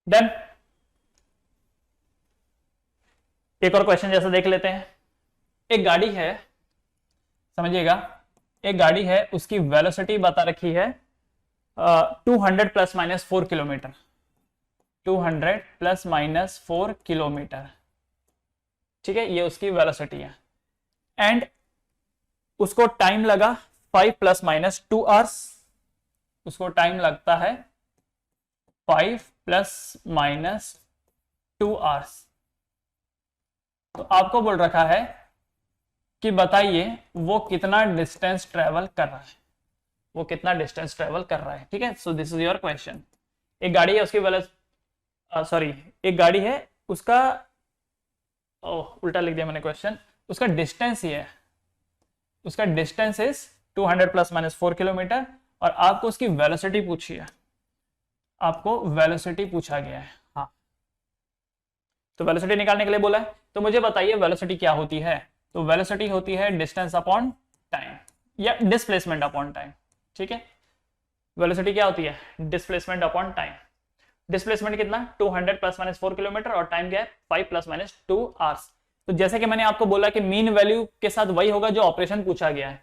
डन। एक और क्वेश्चन जैसा देख लेते हैं। एक गाड़ी है, समझिएगा, एक गाड़ी है, उसकी वेलोसिटी बता रखी है 200 plus minus 4 kilometre. 200 plus minus 4 kilometre, ठीक है? ये उसकी वेलोसिटी है एंड उसको टाइम लगा 5 प्लस माइनस 2 आवर्स। उसको टाइम लगता है 5 प्लस माइनस 2 आवर्स। तो आपको बोल रखा है कि बताइए वो कितना डिस्टेंस ट्रेवल कर रहा है, ठीक है? So this is your question. एक गाड़ी है, उसकी एक गाड़ी है, उसका उल्टा लिख दिया मैंने क्वेश्चन। उसका डिस्टेंस ये है, उसका distance is 200 plus minus 4 kilometre और आपको उसकी वेलोसिटी पूछी है, आपको वेलोसिटी पूछा गया है। हाँ, तो वेलोसिटी निकालने के लिए बोला है, तो मुझे बताइए वेलोसिटी क्या होती है। तो वेलोसिटी होती है डिस्टेंस अपॉन टाइम या डिस्प्लेसमेंट अपॉन टाइम। ठीक है, वेलोसिटी क्या होती है, डिस्प्लेसमेंट अपॉन टाइम। डिस्प्लेसमेंट कितना, 200 ± 4 किलोमीटर, और टाइम क्या है 5 ± 2 आवर्स। तो जैसे कि मैंने आपको बोला कि मीन वैल्यू के साथ वही होगा जो ऑपरेशन पूछा गया है।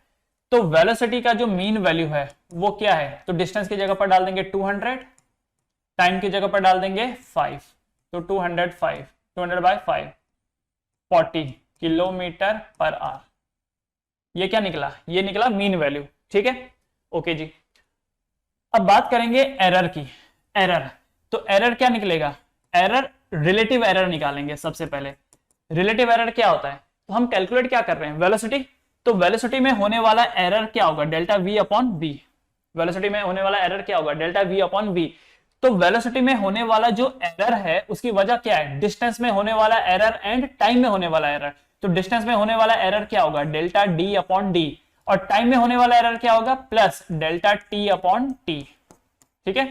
तो वेलोसिटी का जो मीन वैल्यू है वो क्या है, तो डिस्टेंस की जगह पर डाल देंगे 200, टाइम की जगह पर डाल देंगे 5, तो 205, 200/5, 40 किलोमीटर पर आवर। ये क्या निकला, ये निकला मीन वैल्यू। ठीक है, ओके जी। अब बात करेंगे एरर की। एरर, तो एरर क्या निकलेगा, एरर रिलेटिव एरर निकालेंगे सबसे पहले। रिलेटिव एरर क्या होता है, तो हम कैलकुलेट क्या कर रहे हैं, वेलोसिटी। तो वेलोसिटी में होने वाला एरर क्या होगा, delta V upon V. Velocity में होने वाला एरर क्या होगा, डेल्टा वी अपॉन वी। तो वेलोसिटी में होने वाला जो एरर है उसकी वजह क्या है, डिस्टेंस में होने वाला एरर एंड टाइम में होने वाला एरर। तो डिस्टेंस में होने वाला एरर क्या होगा, डेल्टा डी अपॉन डी, और टाइम में होने वाला एरर क्या होगा, plus delta T upon T. ठीक है,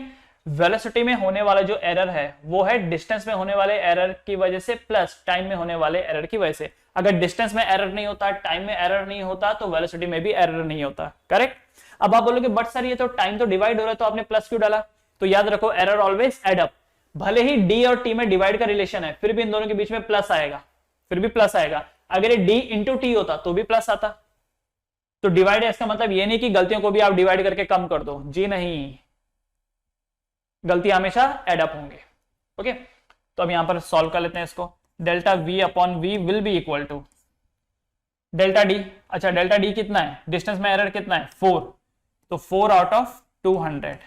वेलोसिटी में होने वाला जो एरर है वो है डिस्टेंस में होने वाले एरर की वजह से प्लस टाइम में होने वाले एरर की वजह से। अगर डिस्टेंस में एरर नहीं होता, टाइम में एरर नहीं होता, तो वेलोसिटी में भी एरर नहीं होता। करेक्ट। अब आप बोलोगे बट सर ये तो टाइम तो डिवाइड हो रहा है, तो आपने प्लस क्यों डाला। तो याद रखो एरर ऑलवेज एड अप। भले ही डी और टी में डिवाइड का रिलेशन है, फिर भी इन दोनों के बीच में प्लस आएगा, फिर भी प्लस आएगा। अगर ये डी इंटू टी होता तो भी प्लस आता। तो डिवाइड है इसका मतलब ये नहीं कि गलतियों को भी आप डिवाइड करके कम कर दो, जी नहीं, गलती हमेशा एड अप होंगे। ओके, तो अब यहां पर सॉल्व कर लेते हैं इसको। Delta V upon V will be equal to delta D. अच्छा, डेल्टा डी कितना है, डिस्टेंस में एरर कितना है 4, तो 4 out of 200,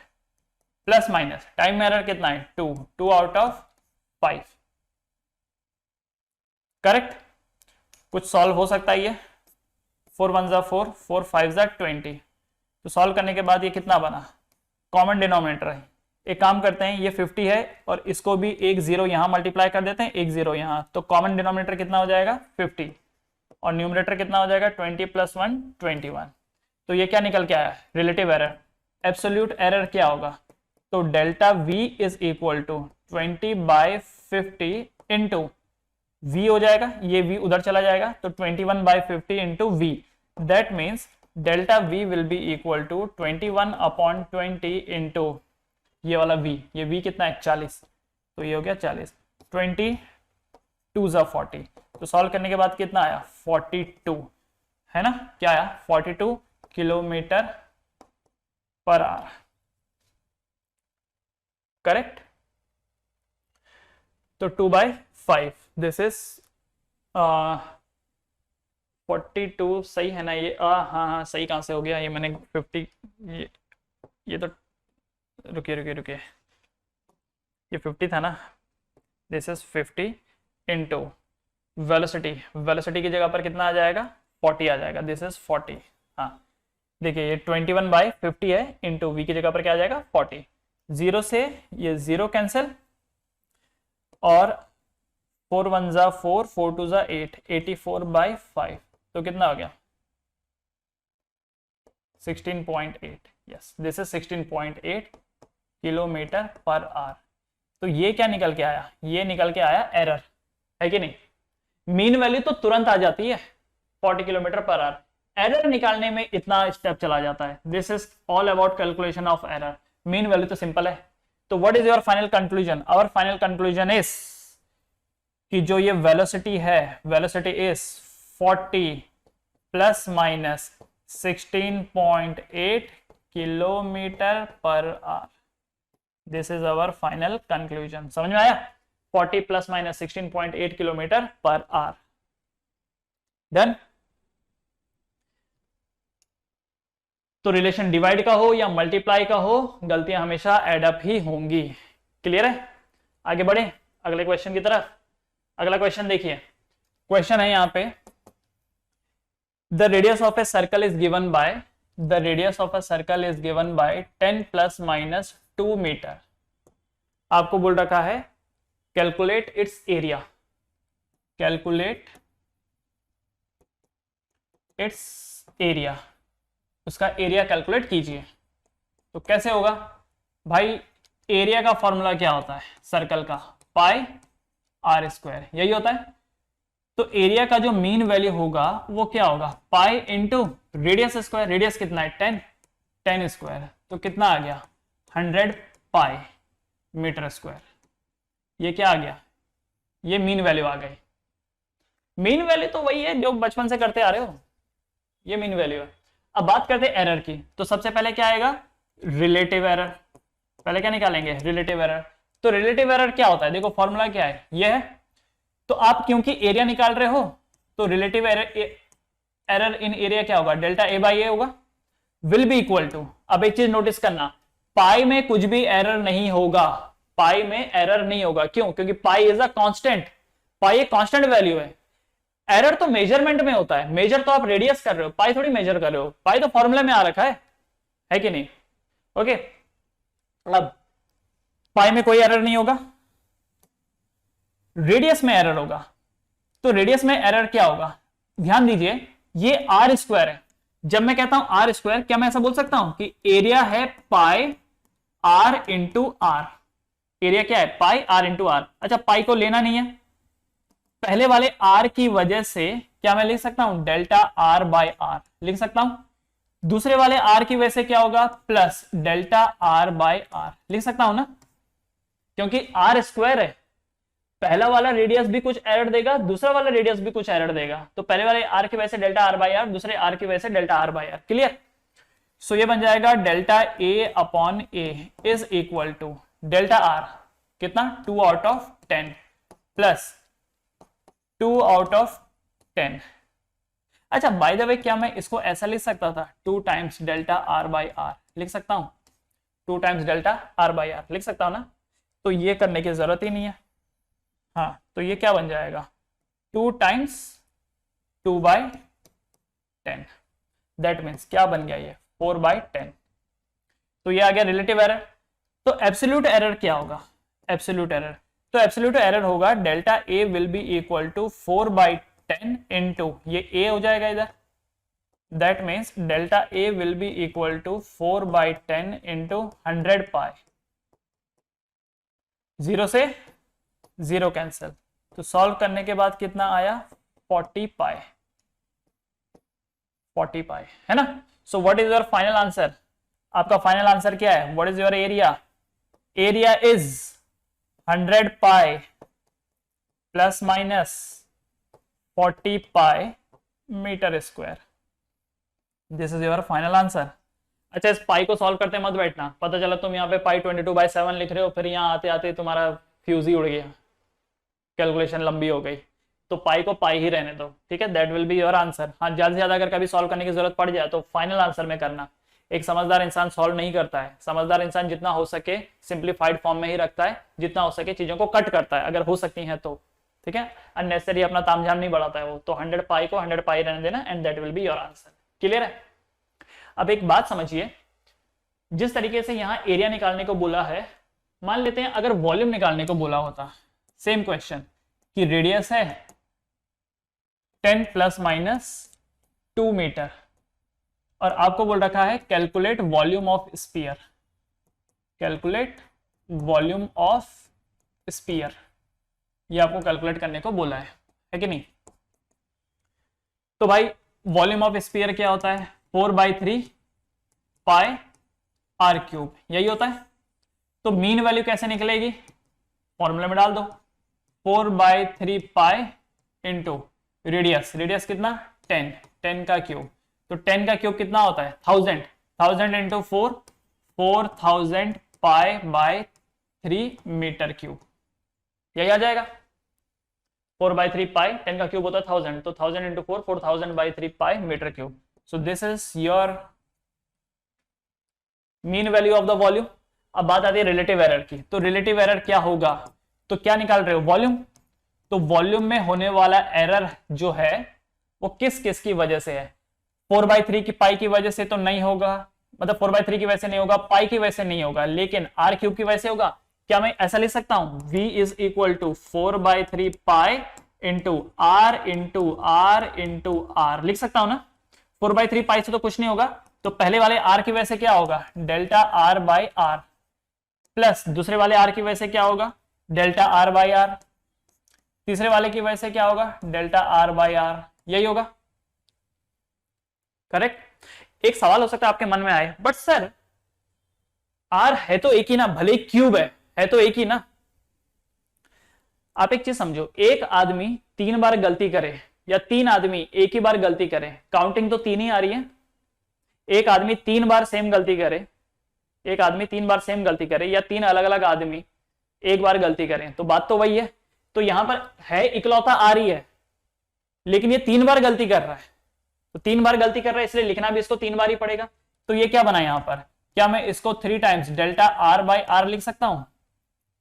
plus minus time में एरर कितना है 2, 2 आउट ऑफ 5। करेक्ट। कुछ सॉल्व हो सकता है ये, 4 1 जा 4, 4 5 जा 20। तो सॉल्व करने के बाद ये कितना बना, कॉमन डिनोमिनेटर है। एक काम करते हैं, ये 50 है और इसको भी एक जीरो यहां मल्टीप्लाई कर देते हैं, एक जीरो यहां, तो कॉमन डिनोमिनेटर कितना हो जाएगा 50, और न्यूमरेटर कितना हो जाएगा 20 + 1 21। तो ये क्या निकल के आया, रिलेटिव एरर। एब्सोल्यूट एरर क्या होगा, तो delta v is equal to 20/50 into v हो जाएगा, ये v उधर चला जाएगा, तो 21/50 into v। That means delta v will be equal to 21/20 into ये वाला v। ये v कितना है 40, तो ये हो गया 40, 20 2 ज़ा 40। तो सॉल्व करने के बाद कितना आया 42, है ना, क्या आया 42 किलोमीटर पर आवर। करेक्ट। तो 2/5 दिस इज 42 सही है ना ये, हाँ हाँ सही कहाँ से हो गया, ये मैंने 50 ये तो रुकिए ये 50 था ना, दिस इज 50 इंटू वेलोसिटी की जगह पर कितना आ जाएगा 40 आ जाएगा, दिस इज 40। हाँ देखिए ये 21/50 है, इंटू v की जगह पर क्या आ जाएगा 40। जीरो से ये जीरो कैंसिल, और 4 1 जा 4, 4 2 जा 8, 84/5, तो कितना हो गया 16.8। Yes, this is 16.8 kilometre per our. तो ये क्या निकल के आया, ये निकल के आया एरर, है कि नहीं। मीन वैल्यू तो तुरंत आ जाती है 40 किलोमीटर पर आवर, एरर निकालने में इतना स्टेप चला जाता है। This is all about calculation of error. Mean value तो सिंपल है। तो what is your final conclusion, our final conclusion is कि जो ये वेलोसिटी है, velocity is 40 ± 16.8 kilometre per hour. This is our final conclusion. समझ में आया, 40 ± 16.8 किलोमीटर पर आवर। डन। तो रिलेशन डिवाइड का हो या मल्टीप्लाई का हो, गलतियां हमेशा एड अप ही होंगी। क्लियर है, आगे बढ़े अगले क्वेश्चन की तरफ। अगला क्वेश्चन देखिए, क्वेश्चन है यहां पे, the radius of a circle is given by, the radius of a circle is given by 10 ± 2 metre. आपको बोल रखा है calculate its area, calculate its area, उसका एरिया कैलकुलेट कीजिए। तो कैसे होगा भाई, एरिया का फॉर्मूला क्या होता है सर्कल का, पाई आर स्क्वायर, यही होता है। तो एरिया का जो मीन वैल्यू होगा वो क्या होगा, pi into radius square, radius कितना है 10, 10 स्क्वायर, तो कितना आ गया 100 पाई मीटर स्क्वायर। ये क्या आ गया, ये मीन वैल्यू आ गई। मीन वैल्यू तो वही है जो बचपन से करते आ रहे हो, ये मीन वैल्यू है। अब बात करते हैं एरर की, तो सबसे पहले क्या आएगा, रिलेटिव एरर। पहले क्या निकालेंगे, रिलेटिव एरर। तो रिलेटिव एरर क्या होता है, देखो फॉर्मूला क्या है, ये है। तो आप क्योंकि एरिया निकाल रहे हो तो रिलेटिव एरर इन एरिया क्या होगा, डेल्टा ए बाई ए होगा, विल बी इक्वल टू। अब एक चीज नोटिस करना, पाई में कुछ भी एरर नहीं होगा, पाई में एरर नहीं होगा, क्यों, क्योंकि पाई इज अ कांस्टेंट, पाई एक कांस्टेंट वैल्यू है। एरर तो मेजरमेंट में होता है, मेजर तो आप रेडियस कर रहे हो, पाई थोड़ी मेजर कर रहे हो, पाई तो फॉर्मूला में आ रखा है कि नहीं। ओके, अब पाई में कोई एरर नहीं होगा, रेडियस में एरर होगा। तो रेडियस में एरर क्या होगा, ध्यान दीजिए, ये आर स्क्वायर है। जब मैं कहता हूं आर स्क्वायर, क्या मैं ऐसा बोल सकता हूं कि एरिया है पाई आर इंटू आर, एरिया क्या है पाई आर इंटू आर। अच्छा, पाई को लेना नहीं है, पहले वाले आर की वजह से क्या मैं लिख सकता हूं, डेल्टा आर बाई आर लिख सकता हूं। दूसरे वाले आर की वजह से क्या होगा, plus delta R by R लिख सकता हूं ना, क्योंकि आर स्क्वायर है। पहला वाला रेडियस भी कुछ एरर देगा, दूसरा वाला रेडियस भी कुछ एरर देगा, तो पहले वाले आर की वजह से डेल्टा आर बाई आर, दूसरे आर की वजह से delta R by R. Clear. So ये बन जाएगा delta A upon A is equal to delta R कितना 2 out of 10 plus 2 out of 10। अच्छा, बाय द वे क्या मैं इसको ऐसा लिख सकता था, 2 times delta R by R लिख सकता हूं, 2 times delta R by R लिख सकता हूं ना। तो ये करने की जरूरत ही नहीं है। हाँ, तो ये क्या बन जाएगा, 2 टाइम्स 2 बाई 10, दैट मीन्स क्या बन गया ये 4 बाई 10। तो ये आ गया रिलेटिव एरर। तो एब्सोल्यूट एरर क्या होगा, एब्सोल्यूट एरर, तो एब्सोल्यूट एरर होगा delta A will be equal to 4 by 10 into ये ए हो जाएगा इधर, that means delta A will be equal to 4 by 10 into 100 pi, 0 से 0 कैंसिल, तो सॉल्व करने के बाद कितना आया 40 पाई, 40 पाई है ना। So what is your final answer, आपका फाइनल आंसर क्या है, what is your area, area is 100 pi plus minus 40 pi metre square, this is your final answer. अच्छा, इस पाई को सॉल्व करते मत बैठना, पता चला तुम यहाँ पे पाई 22/7 लिख रहे हो, फिर यहाँ आते आते तुम्हारा फ्यूज ही उड़ गया, कैलकुलेशन लंबी हो गई। तो पाई को पाई ही रहने दो, ठीक है, that will be your answer. हाँ, ज्यादा से ज्यादा अगर कभी सॉल्व करने की जरूरत पड़ जाए तो फाइनल आंसर में करना। एक समझदार इंसान सॉल्व नहीं करता है, समझदार इंसान जितना हो सके सिंप्लीफाइड फॉर्म में ही रखता है, जितना हो सके चीजों को कट करता है अगर हो सकती है तो, ठीक है, अननेसेसरी अपना तामझाम नहीं बढ़ाता है वो। तो 100 पाई को 100 पाई रहने देना and that will be your answer. Clear है। अब एक बात समझिए, जिस तरीके से यहाँ एरिया निकालने को बोला है, मान लेते हैं अगर वॉल्यूम निकालने को बोला होता, सेम क्वेश्चन कि रेडियस है 10 प्लस माइनस 2 मीटर और आपको बोल रखा है calculate volume of sphere, calculate volume of sphere, ये आपको कैलकुलेट करने को बोला है कि नहीं। तो भाई वॉल्यूम ऑफ स्फीयर क्या होता है, 4/3 पाई आर क्यूब, यही होता है। तो मीन वैल्यू कैसे निकलेगी, फॉर्मूले में डाल दो, 4/3 पाई इंटू रेडियस, रेडियस कितना 10, 10 का क्यूब, तो 10 का क्यूब कितना होता है 1000, 1000 into 4, 4000 pi by 3 metre cube, यही आ जाएगा। 4/3 पाई, 10 का क्यूब होता है 1000, तो 1000 into 4, 4000/3 pi metre cube. So this is your mean value of the volume. अब बात आती है रिलेटिव एरर की, तो रिलेटिव एरर क्या होगा, तो क्या निकाल रहे हो वॉल्यूम, तो वॉल्यूम में होने वाला एरर जो है वो किस किस की वजह से है, 4/3 की पाई की वजह से तो नहीं होगा, मतलब 4/3 की वजह से नहीं होगा, पाई की वजह से नहीं होगा, लेकिन आर क्यूब की वजह से होगा। क्या मैं ऐसा लिख सकता हूं, v is equal to 4/3 pi into R लिख सकता हूं ना। 4/3 पाई से तो कुछ नहीं होगा, तो पहले वाले आर की वजह से क्या होगा delta R by R, plus दूसरे वाले आर की वजह से क्या होगा डेल्टा आर बाई आर, तीसरे वाले की वजह से क्या होगा, डेल्टा आर बाई आर, यही होगा, करेक्ट। एक सवाल हो सकता है आपके मन में आए, बट सर आर है तो एक ही ना, भले क्यूब है तो एक ही ना। आप एक चीज समझो, एक आदमी 3 बार गलती करे या 3 आदमी एक ही बार गलती करें, काउंटिंग तो 3 ही आ रही है। एक आदमी 3 बार सेम गलती करे, एक आदमी 3 बार सेम गलती करे, या 3 अलग अलग आदमी एक बार गलती करें, तो बात तो वही है। तो यहां पर है इकलौता आ रही है, लेकिन ये 3 बार गलती कर रहा है, तो 3 बार गलती कर रहा है, इसलिए लिखना भी इसको 3 बार ही पड़ेगा। तो ये क्या बना यहां पर, क्या मैं इसको 3 times delta R by R लिख सकता हूं,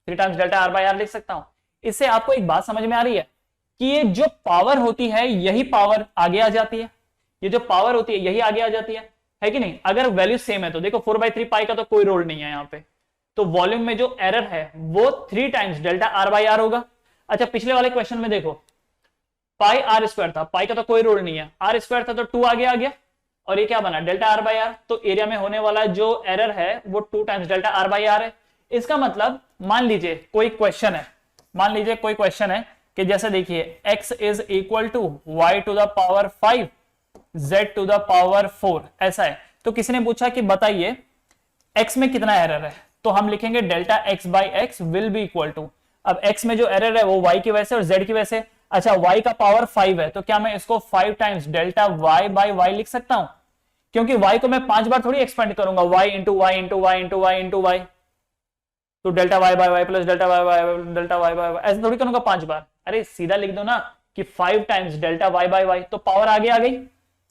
3 times delta R by R लिख सकता हूं। इससे आपको एक बात समझ में आ रही है कि ये जो पावर होती है यही पावर आगे आ जाती है, ये जो पावर होती है यही आगे आ जाती है कि नहीं। अगर वैल्यू सेम है तो देखो 4/3 पाई का तो कोई रोल नहीं है यहाँ पे, तो वॉल्यूम में जो एरर है वो 3 times delta R by R होगा। अच्छा पिछले वाले क्वेश्चन में देखो पाई आर स्क्वायर था, पाई का तो कोई रोल नहीं है, आर स्क्वायर था तो 2 आगे आ गया, और ये क्या बना डेल्टा आर बाई आर। तो एरिया में होने वाला जो एरर है वो 2 times delta R by R है। इसका मतलब मान लीजिए कोई क्वेश्चन है, मान लीजिए कोई क्वेश्चन है कि जैसे देखिए x is equal to y to the power 5 z to the power 4, ऐसा है। तो किसी ने पूछा कि बताइए x में कितना एरर है, तो हम लिखेंगे delta x by X will be equal to, अब x में जो एरर है वो y की वजह से और z की वजह से। अच्छा y का पावर 5 है, तो क्या मैं इसको 5 times delta y by y लिख सकता हूं, क्योंकि y को मैं 5 बार थोड़ी एक्सपेंड करूंगा, y into Y into Y into Y into Y, तो delta y by y plus delta y by delta y by y, ऐसे थोड़ी करूंगा 5 बार। अरे सीधा लिख दो ना कि 5 times delta y by y, तो पावर आगे आ गई।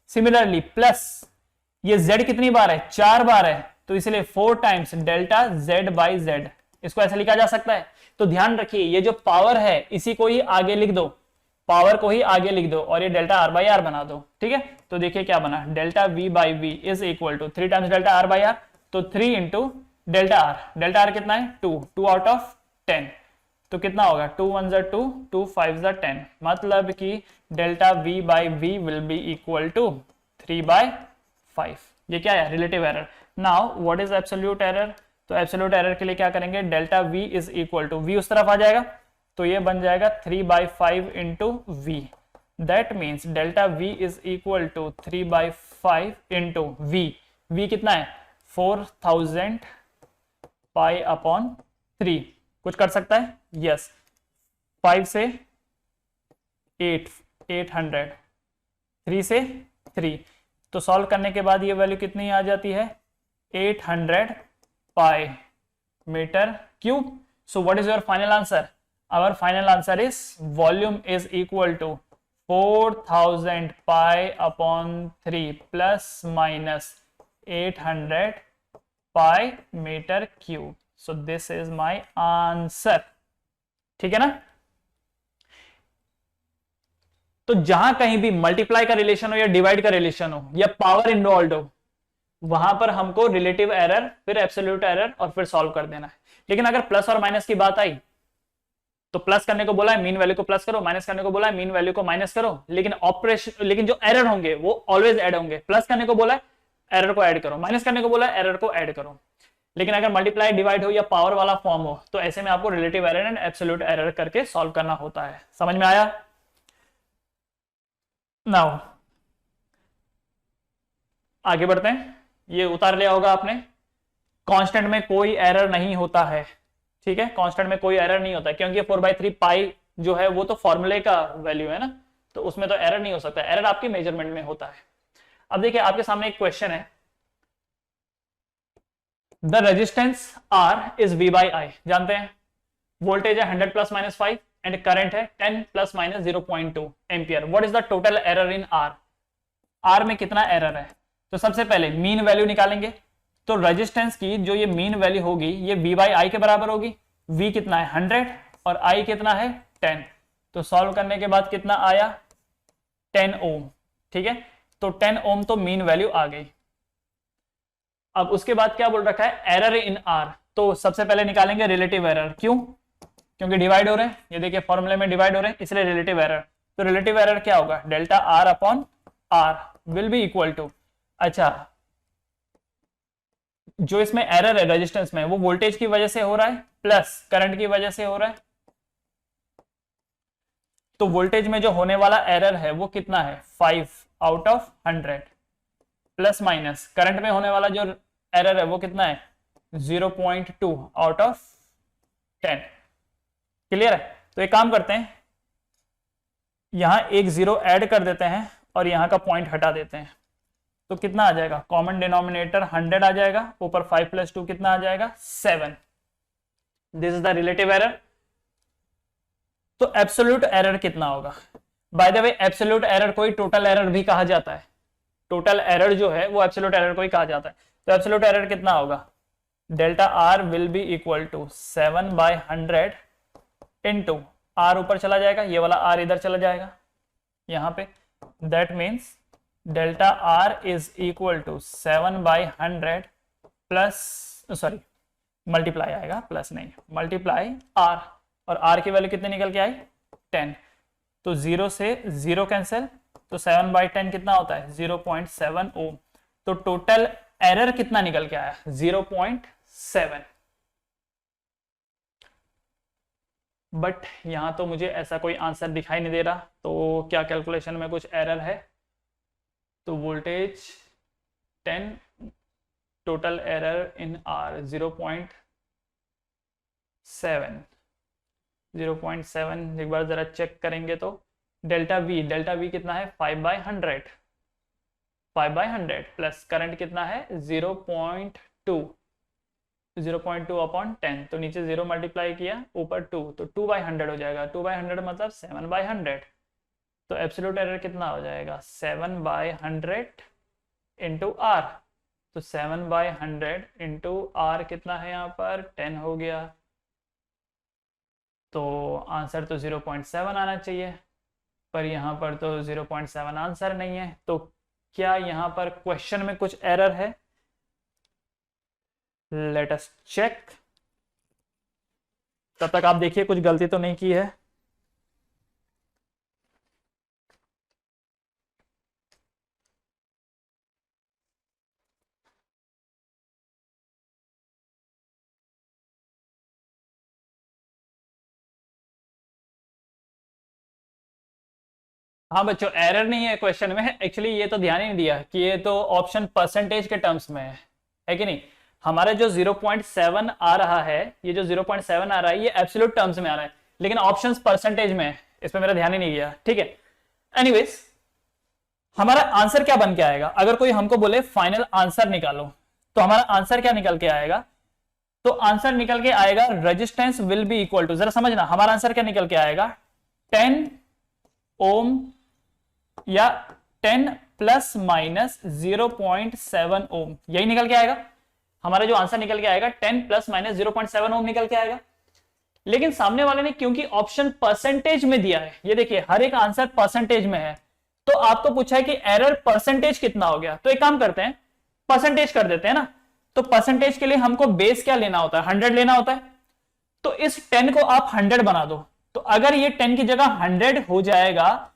सिमिलरली प्लस ये z कितनी बार है, 4 बार है, तो इसलिए 4 times delta z by z, इसको ऐसे लिखा जा सकता है। तो ध्यान रखिए ये जो पावर है इसी को ही आगे लिख दो, पावर को ही आगे लिख दो और ये डेल्टा आर बाई आर बना दो, ठीक है। तो देखिए क्या बना, delta v by V is equal to 3 times delta R by R, तो 3 इंटू डेल्टा आर कितना है 2 आउट ऑफ 10, तो कितना होगा 2 1 ज़ा 2 2 5 ज़ा 10, मतलब कि delta v by V will be equal to 3/5। ये क्या है, relative error. Now what is absolute error, तो एब्सोल्यूट एरर के लिए क्या करेंगे, delta v is equal to, v उस तरफ आ जाएगा तो ये बन जाएगा 3/5 into V, that means delta v is equal to 3/5 into v कितना है 4000 पाई अपॉन 3, कुछ कर सकता है, यस 5 से 8 800, 3 से 3, तो सॉल्व करने के बाद ये वैल्यू कितनी आ जाती है 800 pi metre cube. So what is your final answer, our final answer is volume is equal to 4000 pi upon 3 plus minus 800 pi metre cube. So this is my answer, ठीक है ना। तो जहां कहीं भी मल्टीप्लाई का रिलेशन हो या डिवाइड का रिलेशन हो या पावर इन्वॉल्व हो, वहां पर हमको रिलेटिव एरर फिर एब्सोल्यूट एरर और फिर सॉल्व कर देना है। लेकिन अगर प्लस और माइनस की बात आई तो प्लस करने को बोला है मीन वैल्यू को प्लस करो, माइनस करने को बोला है मीन वैल्यू को माइनस करो, लेकिन ऑपरेशन, लेकिन जो एरर होंगे वो ऑलवेज ऐड होंगे। प्लस करने को बोला है एरर को ऐड करो, माइनस करने को बोला है एरर को ऐड करो। लेकिन अगर मल्टीप्लाई डिवाइड हो या पावर वाला फॉर्म हो तो ऐसे में आपको relative error and absolute error करके सॉल्व करना होता है। समझ में आया। नाउ आगे बढ़ते हैं। ये उतार लिया होगा आपने, कांस्टेंट में कोई एरर नहीं होता है, ठीक है, कांस्टेंट में कोई एरर नहीं होता है क्योंकि 4/3 पाई जो है वो तो फॉर्मूले का वैल्यू है ना, तो उसमें तो एरर नहीं हो सकता, एरर आपकी मेजरमेंट में होता है। अब देखिए आपके सामने एक क्वेश्चन है, the resistance R is V by I, जानते हैं वोल्टेज है 100 प्लस माइनस 5 एंड करंट है 10 plus minus 0.2 ampere. What is the total error in R में कितना एरर है। तो सबसे पहले मीन वैल्यू निकालेंगे, तो रेजिस्टेंस की जो ये मीन वैल्यू होगी ये V बाई I के बराबर होगी। V कितना है 100 और I कितना है 10, तो सॉल्व करने के बाद कितना आया 10 ओम, ठीक है, तो 10 ओम तो मीन वैल्यू आ गई। अब उसके बाद क्या बोल रखा है एरर इन R, तो सबसे पहले निकालेंगे रिलेटिव एरर, क्यों, क्योंकि डिवाइड हो रहे हैं, ये देखिए फॉर्मूले में डिवाइड हो रहे हैं इसलिए रिलेटिव एरर। तो रिलेटिव एरर क्या होगा delta R upon R will be equal to, अच्छा जो इसमें एरर है रेजिस्टेंस में वो वोल्टेज की वजह से हो रहा है प्लस करंट की वजह से हो रहा है, तो वोल्टेज में जो होने वाला एरर है वो कितना है 5/100 प्लस माइनस करंट में होने वाला जो एरर है वो कितना है 0.2/10। क्लियर है? तो एक काम करते हैं, यहां एक 0 ऐड कर देते हैं और यहां का पॉइंट हटा देते हैं, तो कितना आ जाएगा, कॉमन डिनोमिनेटर 100 आ जाएगा, ऊपर 5 + 2 कितना आ जाएगा 7। This is the relative error. तो एब्सोल्यूट एरर कितना होगा? By the way absolute error को ही टोटल एरर भी कहा जाता है, टोटल एरर जो है वो एब्सोल्यूट एरर को ही कहा जाता है। तो एब्सोल्यूट एरर कितना होगा, delta R will be equal to 7/100 into R ऊपर चला जाएगा, ये वाला आर इधर चला जाएगा यहां पे, that means delta R is equal to 7/100 plus sorry multiply आएगा, प्लस नहीं मल्टीप्लाई आर, और आर की वैल्यू कितनी निकल के आई 10। तो 0 से 0 कैंसिल, तो 7/10 कितना होता है 0.7 ओम। तो टोटल एरर कितना निकल के आया 0.7। बट यहां तो मुझे ऐसा कोई आंसर दिखाई नहीं दे रहा, तो क्या कैलकुलेशन में कुछ एरर है? तो voltage 10, total error in are 0.7 एक बार जरा चेक करेंगे तो डेल्टा वी कितना है 5/100 प्लस करंट कितना है 0.2/10, तो नीचे 0 मल्टीप्लाई किया ऊपर 2, तो 2/100 हो जाएगा, 2/100 मतलब 7/100। तो एब्सोल्यूट एरर कितना हो जाएगा 7/100 इंटू आर, तो 7/100 इंटू आर कितना है यहाँ पर 10 हो गया। तो आंसर तो 0.7 आना चाहिए, पर यहाँ पर तो 0.7 आंसर नहीं है। तो क्या यहाँ पर क्वेश्चन में कुछ एरर है? Let us check. तब तक आप देखिए कुछ गलती तो नहीं की है। हाँ बच्चों, एरर नहीं है क्वेश्चन में, एक्चुअली ये तो ध्यान ही नहीं दिया कि ये तो ऑप्शन परसेंटेज के टर्म्स में है कि नहीं। हमारा जो 0.7 आ रहा है, ये जो 0.7 आ रहा है ये एब्सोल्यूट टर्म्स में आ रहा है, लेकिन ऑप्शंस परसेंटेज में है, इस पे मेरा ध्यान ही नहीं गया। ठीक है, एनीवेज हमारा आंसर क्या बन के आएगा? अगर कोई हमको बोले फाइनल आंसर निकालो, तो हमारा आंसर क्या निकल के आएगा? तो आंसर निकल के आएगा resistance will be equal to, जरा समझना हमारा आंसर क्या निकल के आएगा 10 ओम या 10 प्लस माइनस 0.7 ओम, यही निकल के आएगा। हमारा जो आंसर निकल के आएगा 10 प्लस माइनस 0.7 ओम निकल के आएगा। लेकिन सामने वाले ने क्योंकि ऑप्शन परसेंटेज में दिया है, ये देखिए हर एक आंसर परसेंटेज में है, तो आपको पूछा है कि एरर परसेंटेज कितना हो गया। तो एक काम करते हैं, परसेंटेज कर देते हैं ना। तो परसेंटेज के लिए हमको बेस क्या लेना होता है 100 लेना होता है। तो इस 10 को आप 100 बना दो, तो अगर ये 10 की जगह 100 हो जाएगा,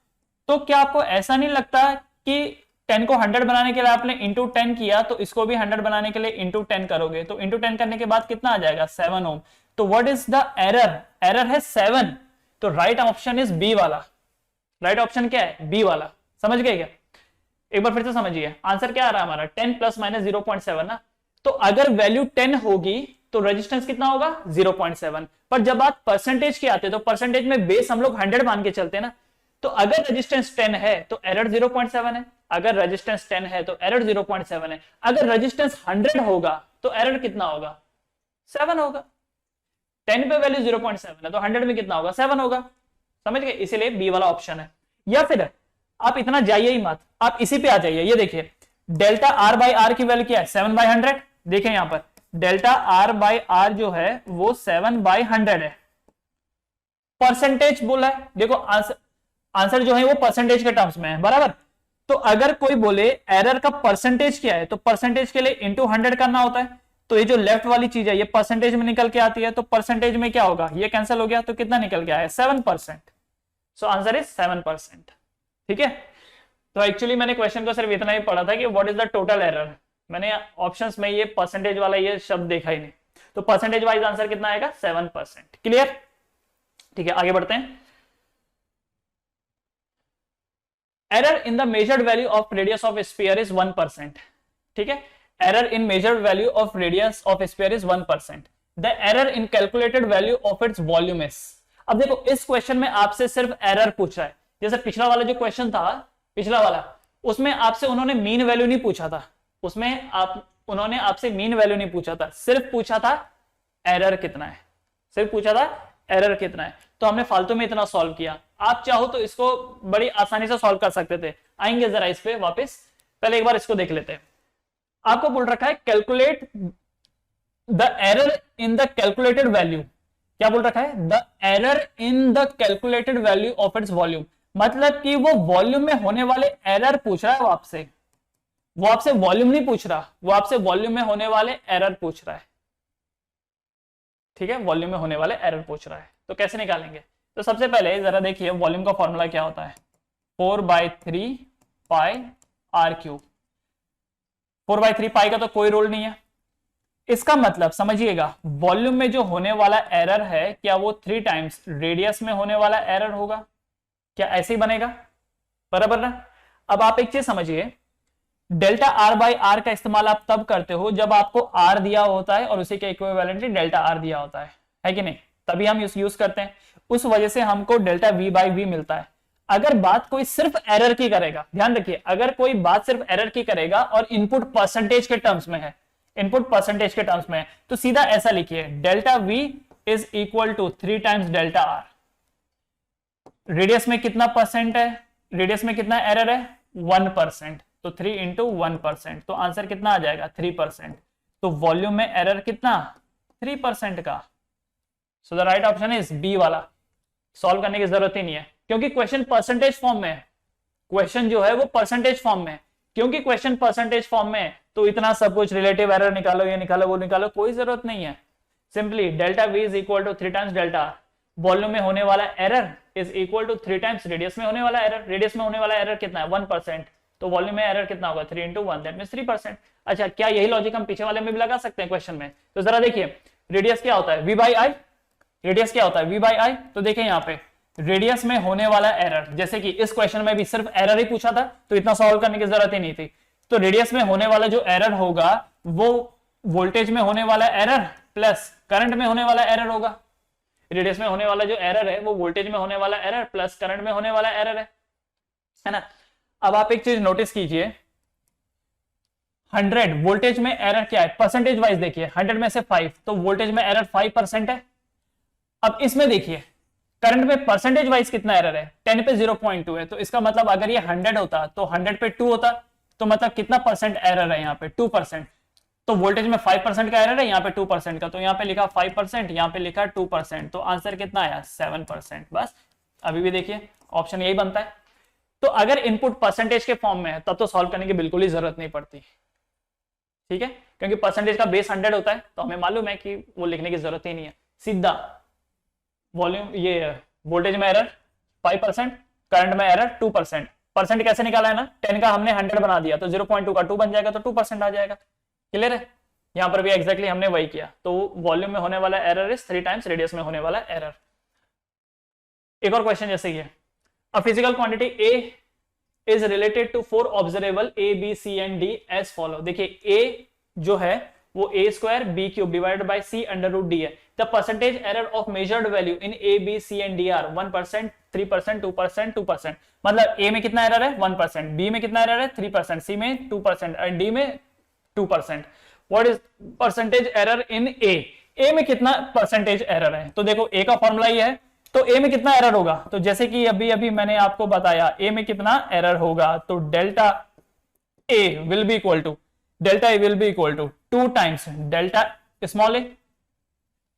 तो क्या आपको ऐसा नहीं लगता कि 10 को 100 बनाने के लिए आपने इंटू 10 किया, तो इसको भी 100 बनाने के लिए इंटू 10 करोगे, तो इंटू 10 करने के बाद कितना आ जाएगा 7 ओम। तो what is the error? Error है 7। तो राइट ऑप्शन इज बी वाला। राइट ऑप्शन क्या है? बी वाला। समझ गए क्या? एक बार फिर से समझिए, आंसर क्या आ रहा है हमारा 10 प्लस माइनस 0.7 ना। तो अगर वैल्यू 10 होगी तो रेजिस्टेंस कितना होगा 0.7, पर जब बात परसेंटेज की आते तो परसेंटेज में बेस हम लोग 100 मान के चलते ना। तो अगर रेजिस्टेंस 10 है तो एरर 0.7 है, अगर रेजिस्टेंस 10 है तो एरर 0.7 है, अगर रेजिस्टेंस 100 होगा तो एरर कितना होगा 7 होगा। 10 पे वैल्यू 0.7 है तो 100 में कितना होगा 7 होगा। समझ गए? इसीलिए बी वाला ऑप्शन है। या फिर आप इतना जाइए ही मत, आप इसी पे आ जाइए। ये देखिए डेल्टा आर बाई आर की वैल्यू क्या है 7/100। देखिए यहां पर डेल्टा आर बाई आर जो है वो 7/100 है। परसेंटेज बोला है, देखो आंसर जो है वो परसेंटेज के टर्म्स में है, बराबर। तो अगर कोई बोले एरर का परसेंटेज क्या है, तो परसेंटेज के लिए इंटू 100 करना होता है। तो ये जो लेफ्ट वाली चीज है ये परसेंटेज में निकल के आती है, तो परसेंटेज में क्या होगा, ये कैंसिल हो गया, तो कितना निकल के आया 7%। So answer is 7%। ठीक है, तो एक्चुअली मैंने क्वेश्चन को सिर्फ इतना ही पढ़ा था कि what is the total error. मैंने ऑप्शंस में ये परसेंटेज वाला ये शब्द देखा ही नहीं। तो परसेंटेज वाइज आंसर कितना आएगा 7%। क्लियर? ठीक है, आगे बढ़ते हैं। Error in the measured value of radius of sphere is 1%। ठीक है, error in measured value of radius of sphere is 1%। The error in calculated value of its volume is. अब देखो इस क्वेश्चन में आपसे सिर्फ एरर पूछ रहा है। जैसे पिछला वाला जो क्वेश्चन था, पिछला वाला, उसमें आपसे उन्होंने मीन वैल्यू नहीं पूछा था, उसमें उन्होंने आपसे मीन वैल्यू नहीं पूछा था, सिर्फ पूछा था एरर कितना है, सिर्फ पूछा था एरर कितना है। तो हमने फालतू में इतना सॉल्व किया। आप चाहो तो इसको बड़ी आसानी से सॉल्व कर सकते थे। आएंगे जरा इस पे वापस, पहले एक बार इसको देख लेते हैं। आपको बोल रखा है calculate the error in the calculated value. क्या बोल रखा है? The error in the calculated value of its volume. मतलब कि वो वॉल्यूम में होने वाले एरर पूछ रहा है वो आपसे वॉल्यूम नहीं पूछ रहा, वो आपसे वॉल्यूम में होने वाले एरर पूछ रहा है। ठीक है, वॉल्यूम में होने वाले एरर पूछ रहा है। तो कैसे निकालेंगे? तो सबसे पहले जरा देखिए वॉल्यूम का फॉर्मूला क्या होता है, 4/3 पाई आर क्यूब। 4/3 पाई का तो कोई रोल नहीं है। इसका मतलब समझिएगा, वॉल्यूम में जो होने वाला एरर है क्या वो 3 टाइम्स रेडियस में होने वाला एरर होगा? क्या ऐसे ही बनेगा? बराबर ना। अब आप एक चीज समझिए, डेल्टा आर बाई आर का इस्तेमाल आप तब करते हो जब आपको आर दिया होता है और उसी के इक्विवेलेंटली डेल्टा आर दिया होता है कि नहीं? तभी हम यूज करते हैं। उस वजह से हमको डेल्टा वी बाई वी मिलता है। अगर बात कोई सिर्फ एरर की करेगा, ध्यान रखिए, अगर कोई बात सिर्फ एरर की करेगा और इनपुट परसेंटेज के टर्म्स में है, इनपुट परसेंटेज के टर्म्स में है, तो सीधा ऐसा लिखिए, delta V is equal to 3 times delta R. Radius में कितना परसेंट है? रेडियस में कितना एरर है? 1%। तो 3 इंटू 1%, तो आंसर कितना आ जाएगा? 3%। तो वॉल्यूम में एरर कितना? 3% का। So the right option is B वाला। सॉल्व करने की जरूरत ही नहीं है क्योंकि क्वेश्चन परसेंटेज फॉर्म में है। क्वेश्चन जो है वो परसेंटेज फॉर्म में है। क्योंकि क्वेश्चन परसेंटेज फॉर्म में है तो इतना सब कुछ रिलेटिव एरर निकालो, ये निकालो, वो निकालो, कोई जरूरत नहीं है। Simply delta V is equal to 3 times delta R. Volume में होने वाला error is equal to 3 times radius में होने वाला एरर। रेडियस में होने वाला एरर कितना है? 1%। तो वॉल्यूम में एरर कितना होगा? 3 इंटू 1, दैट मींस 3%। अच्छा, क्या यही लॉजिक हम पीछे वाले में भी लगा सकते हैं क्वेश्चन में? तो जरा देखिए, रेडियस क्या होता है? V by I. रेडियस क्या होता है? V by I. तो देखिए यहाँ पे रेडियस में होने वाला एरर, जैसे कि इस क्वेश्चन में भी सिर्फ एरर ही पूछा था तो इतना सॉल्व करने की जरूरत ही नहीं थी। तो रेडियस में होने वाला जो एरर होगा वो वोल्टेज में होने वाला एरर प्लस करंट में होने वाला एरर होगा। रेडियस में होने वाला जो एरर है वो वोल्टेज में होने वाला एरर प्लस करंट में होने वाला एरर है ना। अब आप एक चीज नोटिस कीजिए, 100 वोल्टेज में एरर क्या है? परसेंटेज वाइज देखिए, 100 में से 5, तो वोल्टेज में एरर 5% है। अब इसमें देखिए करंट में परसेंटेज वाइज कितना एरर है? 10 पे 0.2 है। तो इसका मतलब अगर ये 100 होता तो 100 पे 2 होता, तो मतलब कितना परसेंट एरर है यहाँ पे? 2%। तो वोल्टेज में 5% का एरर है, यहाँ पे 2% का, तो यहाँ पे लिखा 5%, यहाँ पे लिखा 2%, तो आंसर कितना आया? 7%। बस अभी भी देखिए ऑप्शन यही बनता है। तो अगर इनपुट परसेंटेज के फॉर्म में है तब तो सॉल्व करने की बिल्कुल ही जरूरत नहीं पड़ती। ठीक है, क्योंकि परसेंटेज का बेस 100 होता है तो हमें मालूम है कि वो लिखने की जरूरत ही नहीं है। सीधा वॉल्यूम, ये वोल्टेज में एरर 5%, करंट में एरर 2%। परसेंट कैसे निकाला है ना? 10 का हमने 100 बना दिया तो 0.2 का 2 बन जाएगा, तो 2% आ जाएगा। क्लियर है? यहां पर भी एग्जैक्टली हमने वही किया। तो वॉल्यूम में होने वाला एरर इज 3 टाइम्स रेडियस में होने वाला एरर। एक और क्वेश्चन जैसे ये, a physical quantity A is related to 4 observable A B C and D as follow. देखिए ए जो है वो A square B cube divided by C under root D है। The percentage error of measured value in A B C and D are 1%, 3%, 2%, 2%। मतलब ए में कितना एरर है? 1%, बी में कितना एरर है? 3%, सी में 2% और डी में 2%। What is percentage error in A? A में कितना परसेंटेज एरर है? तो देखो ए का फॉर्मूला ये है, तो ए में कितना एरर होगा? तो जैसे कि अभी अभी मैंने आपको बताया ए में कितना एरर होगा, तो delta A will be equal to, delta A will be equal to 2 times delta small A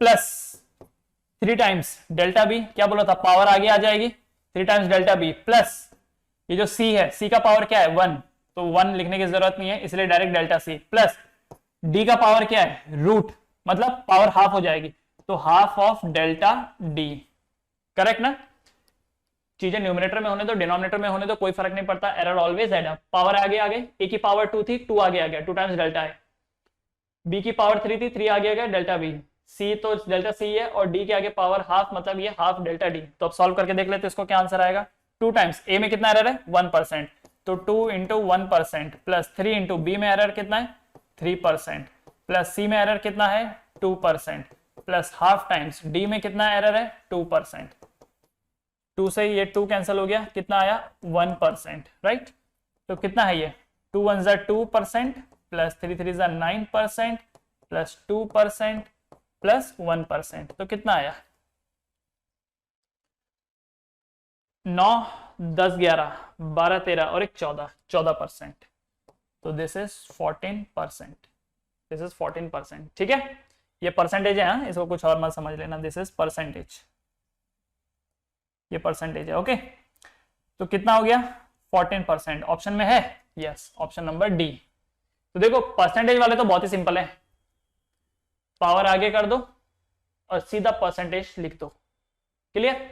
plus 3 times delta B. क्या बोला था? पावर आगे आ जाएगी, 3 टाइम्स डेल्टा बी प्लस ये जो सी है, सी का पावर क्या है? 1, तो 1 लिखने की जरूरत नहीं है इसलिए direct delta C, plus D का पावर क्या है? रूट, मतलब पावर हाफ हो जाएगी, तो half of delta D. Correct ना? चीजें न्यूमरेटर में होने दो, डिनोमिनेटर में होने दो, कोई फर्क नहीं पड़ता, error always add up. Power आगे आ गई, ए की पावर 2 थी, 2 आगे आ गया, 2 टाइम्स डेल्टा है। बी की पावर 3 थी, 3 आगे आ गया, डेल्टा बी। सी तो डेल्टा सी है और डी के आगे पावर हाफ, मतलब ये हाफ डेल्टा डी। तो अब सॉल्व करके देख लेते इसको क्या आंसर आएगा। 2 टाइम्स ए में कितना एरर है 1%, तो 2 इंटू 1% प्लस 3 इंटू बी में एरर कितना है 3%, प्लस सी में एरर कितना है 2%, प्लस हाफ टाइम्स डी में कितना एरर है 2%। 2 से ये 2 कैंसिल हो गया, कितना आया 1%, राइट। तो कितना है ये 2 1 जा 2% प्लस 3 3 जा 9% प्लस 2% प्लस 1%, तो कितना आया 9 10 11 12 13 और एक 14%। तो दिस इज 14%, दिस इज 14%, ठीक है। ये परसेंटेज है, हाँ, इसको कुछ और मत समझ लेना, दिस इज परसेंटेज, ये परसेंटेज है, ओके। तो कितना हो गया 14%, ऑप्शन में है यस, ऑप्शन नंबर डी। तो देखो परसेंटेज वाले तो बहुत ही सिंपल है, पावर आगे कर दो और सीधा परसेंटेज लिख दो, क्लियर।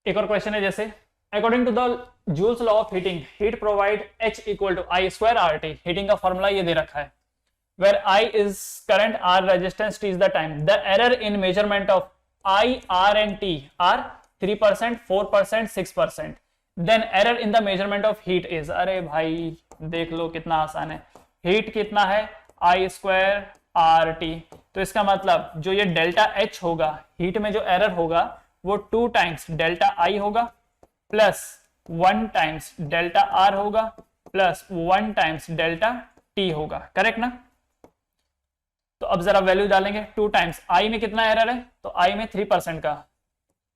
एक और क्वेश्चन है, जैसे according to the Joule's law of heating, heat provide H equal to I square RT, heating का फॉर्मूला ये दे रखा है, where I is current, R resistance, T is the time. The error in measurement of I, R and T are 3%, 4%, 6%. Then error in the measurement of heat is, अरे भाई देख लो कितना आसान है, हीट कितना है I स्क्वायर RT, तो इसका मतलब जो ये डेल्टा H होगा, हीट में जो एरर होगा वो 2 टाइम्स डेल्टा I होगा प्लस 1 टाइम्स डेल्टा R होगा प्लस 1 टाइम्स डेल्टा T होगा, करेक्ट ना। तो अब जरा वैल्यू डालेंगे, 2 टाइम्स I में कितना एरर है, तो I में 3% का,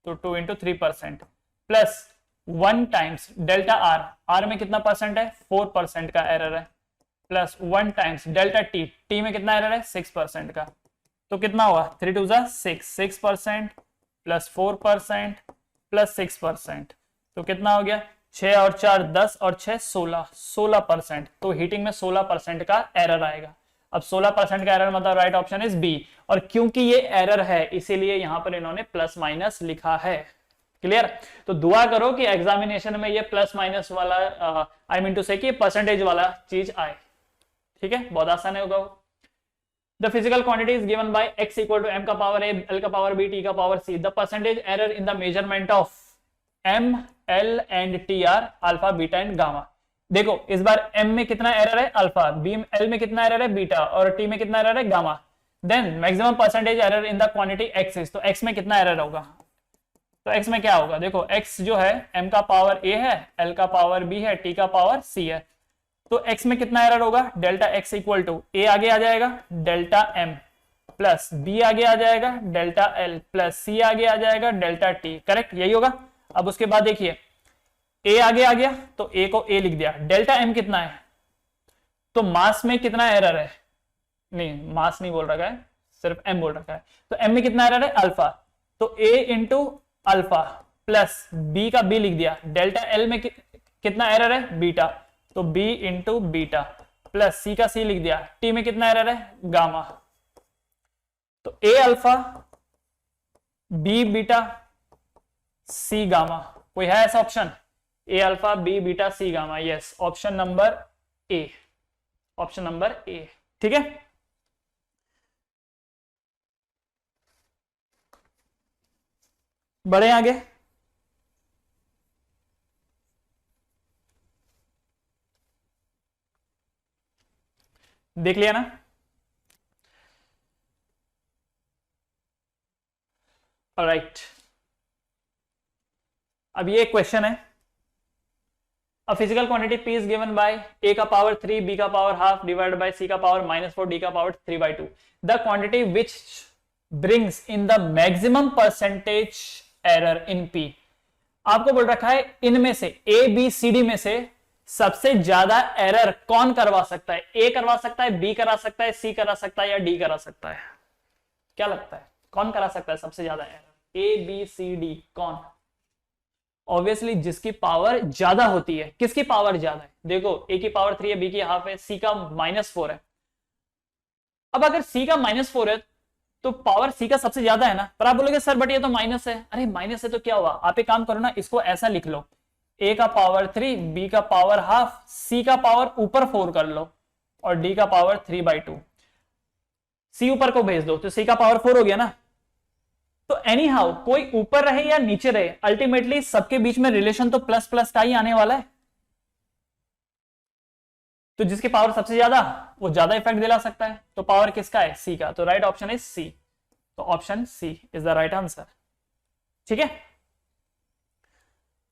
तो 2 into 3% plus 1 times delta R में कितना परसेंट है 4% का एरर है, प्लस 1 टाइम्स डेल्टा T में कितना एरर है 6% का, तो कितना हुआ 3 2 जा 6% प्लस 4% प्लस 6%, तो कितना हो गया 6 और 4 10 और 6 16%, तो हीटिंग में 16% का एरर आएगा। अब 16% का एरर मतलब राइट ऑप्शन इज बी, और क्योंकि ये एरर है इसीलिए यहां पर इन्होंने प्लस माइनस लिखा है, क्लियर। तो दुआ करो कि एग्जामिनेशन में ये प्लस माइनस वाला आई मीन टू से कि परसेंटेज वाला चीज आए, ठीक है, बहुत आसान होगा। The physical quantity is given by x equal to m का पावर a, l का पावर b, t का power c. The percentage error in the measurement of m, l and t are alpha, beta and gamma. देखो इस बार m में कितना एरर है अल्फा, b l में कितना एरर है बीटा और t में कितना एरर है gamma. Then maximum percentage error in the quantity x is, तो x में कितना एरर होगा, तो x में क्या होगा, देखो x जो है m का पावर a है, l का पावर b है, t का पावर c है, तो x में कितना एरर होगा delta x equal to a आगे आ जाएगा डेल्टा m प्लस b आगे आ जाएगा डेल्टा l प्लस c आगे आ जाएगा डेल्टा t, करेक्ट, यही होगा। अब उसके बाद देखिए a आगे आ गया तो a को a लिख दिया, डेल्टा m कितना है, तो मास में कितना एरर है, नहीं मास नहीं बोल रखा है, सिर्फ m बोल रखा है, तो m में कितना एरर है अल्फा, तो a into alpha plus b का b लिख दिया, डेल्टा l में कितना एरर है बीटा, तो b into beta plus c का c लिख दिया, t में कितना एरर है गामा, तो a alpha b beta c gamma, कोई है ऐसा option, a alpha b beta c gamma, yes option number A, option number A, ठीक है। बढ़े आगे, देख लिया ना। ऑलराइट, अब ये क्वेश्चन है, अ physical quantity P is given bye a का पावर 3, b का power half divided by c का पावर -4, d का power 3/2, the quantity which brings in the maximum percentage error in P। आपको बोल रखा है इनमें से a b c d में से सबसे ज्यादा एरर कौन करवा सकता है, ए करवा सकता है, बी करा सकता है, सी करा सकता है या डी करा सकता है, क्या लगता है कौन करा सकता है सबसे ज्यादा error, A B C D कौन। ऑब्वियसली जिसकी पावर ज्यादा होती है, किसकी पावर ज्यादा है, देखो ए की पावर 3 है, बी की हाफ है, सी का -4 है। अब अगर सी का -4 है तो पावर सी का सबसे ज्यादा है ना, पर आप बोलोगे सर बट ये तो माइनस है, अरे माइनस है तो क्या हुआ, आप एक काम करो ना, इसको ऐसा लिख लो, ए का पावर 3, बी का पावर हाफ, सी का पावर ऊपर 4 कर लो और डी का पावर 3/2, सी ऊपर को भेज दो तो सी का पावर 4 हो गया ना, तो एनी हाउ कोई ऊपर रहे या नीचे रहे, अल्टीमेटली सबके बीच में रिलेशन तो प्लस प्लस का ही आने वाला है। तो जिसकी पावर सबसे ज्यादा वो ज्यादा इफेक्ट दिला सकता है, तो पावर किसका है, सी का। तो राइट ऑप्शन इज सी। तो option C is the right answer. ठीक है।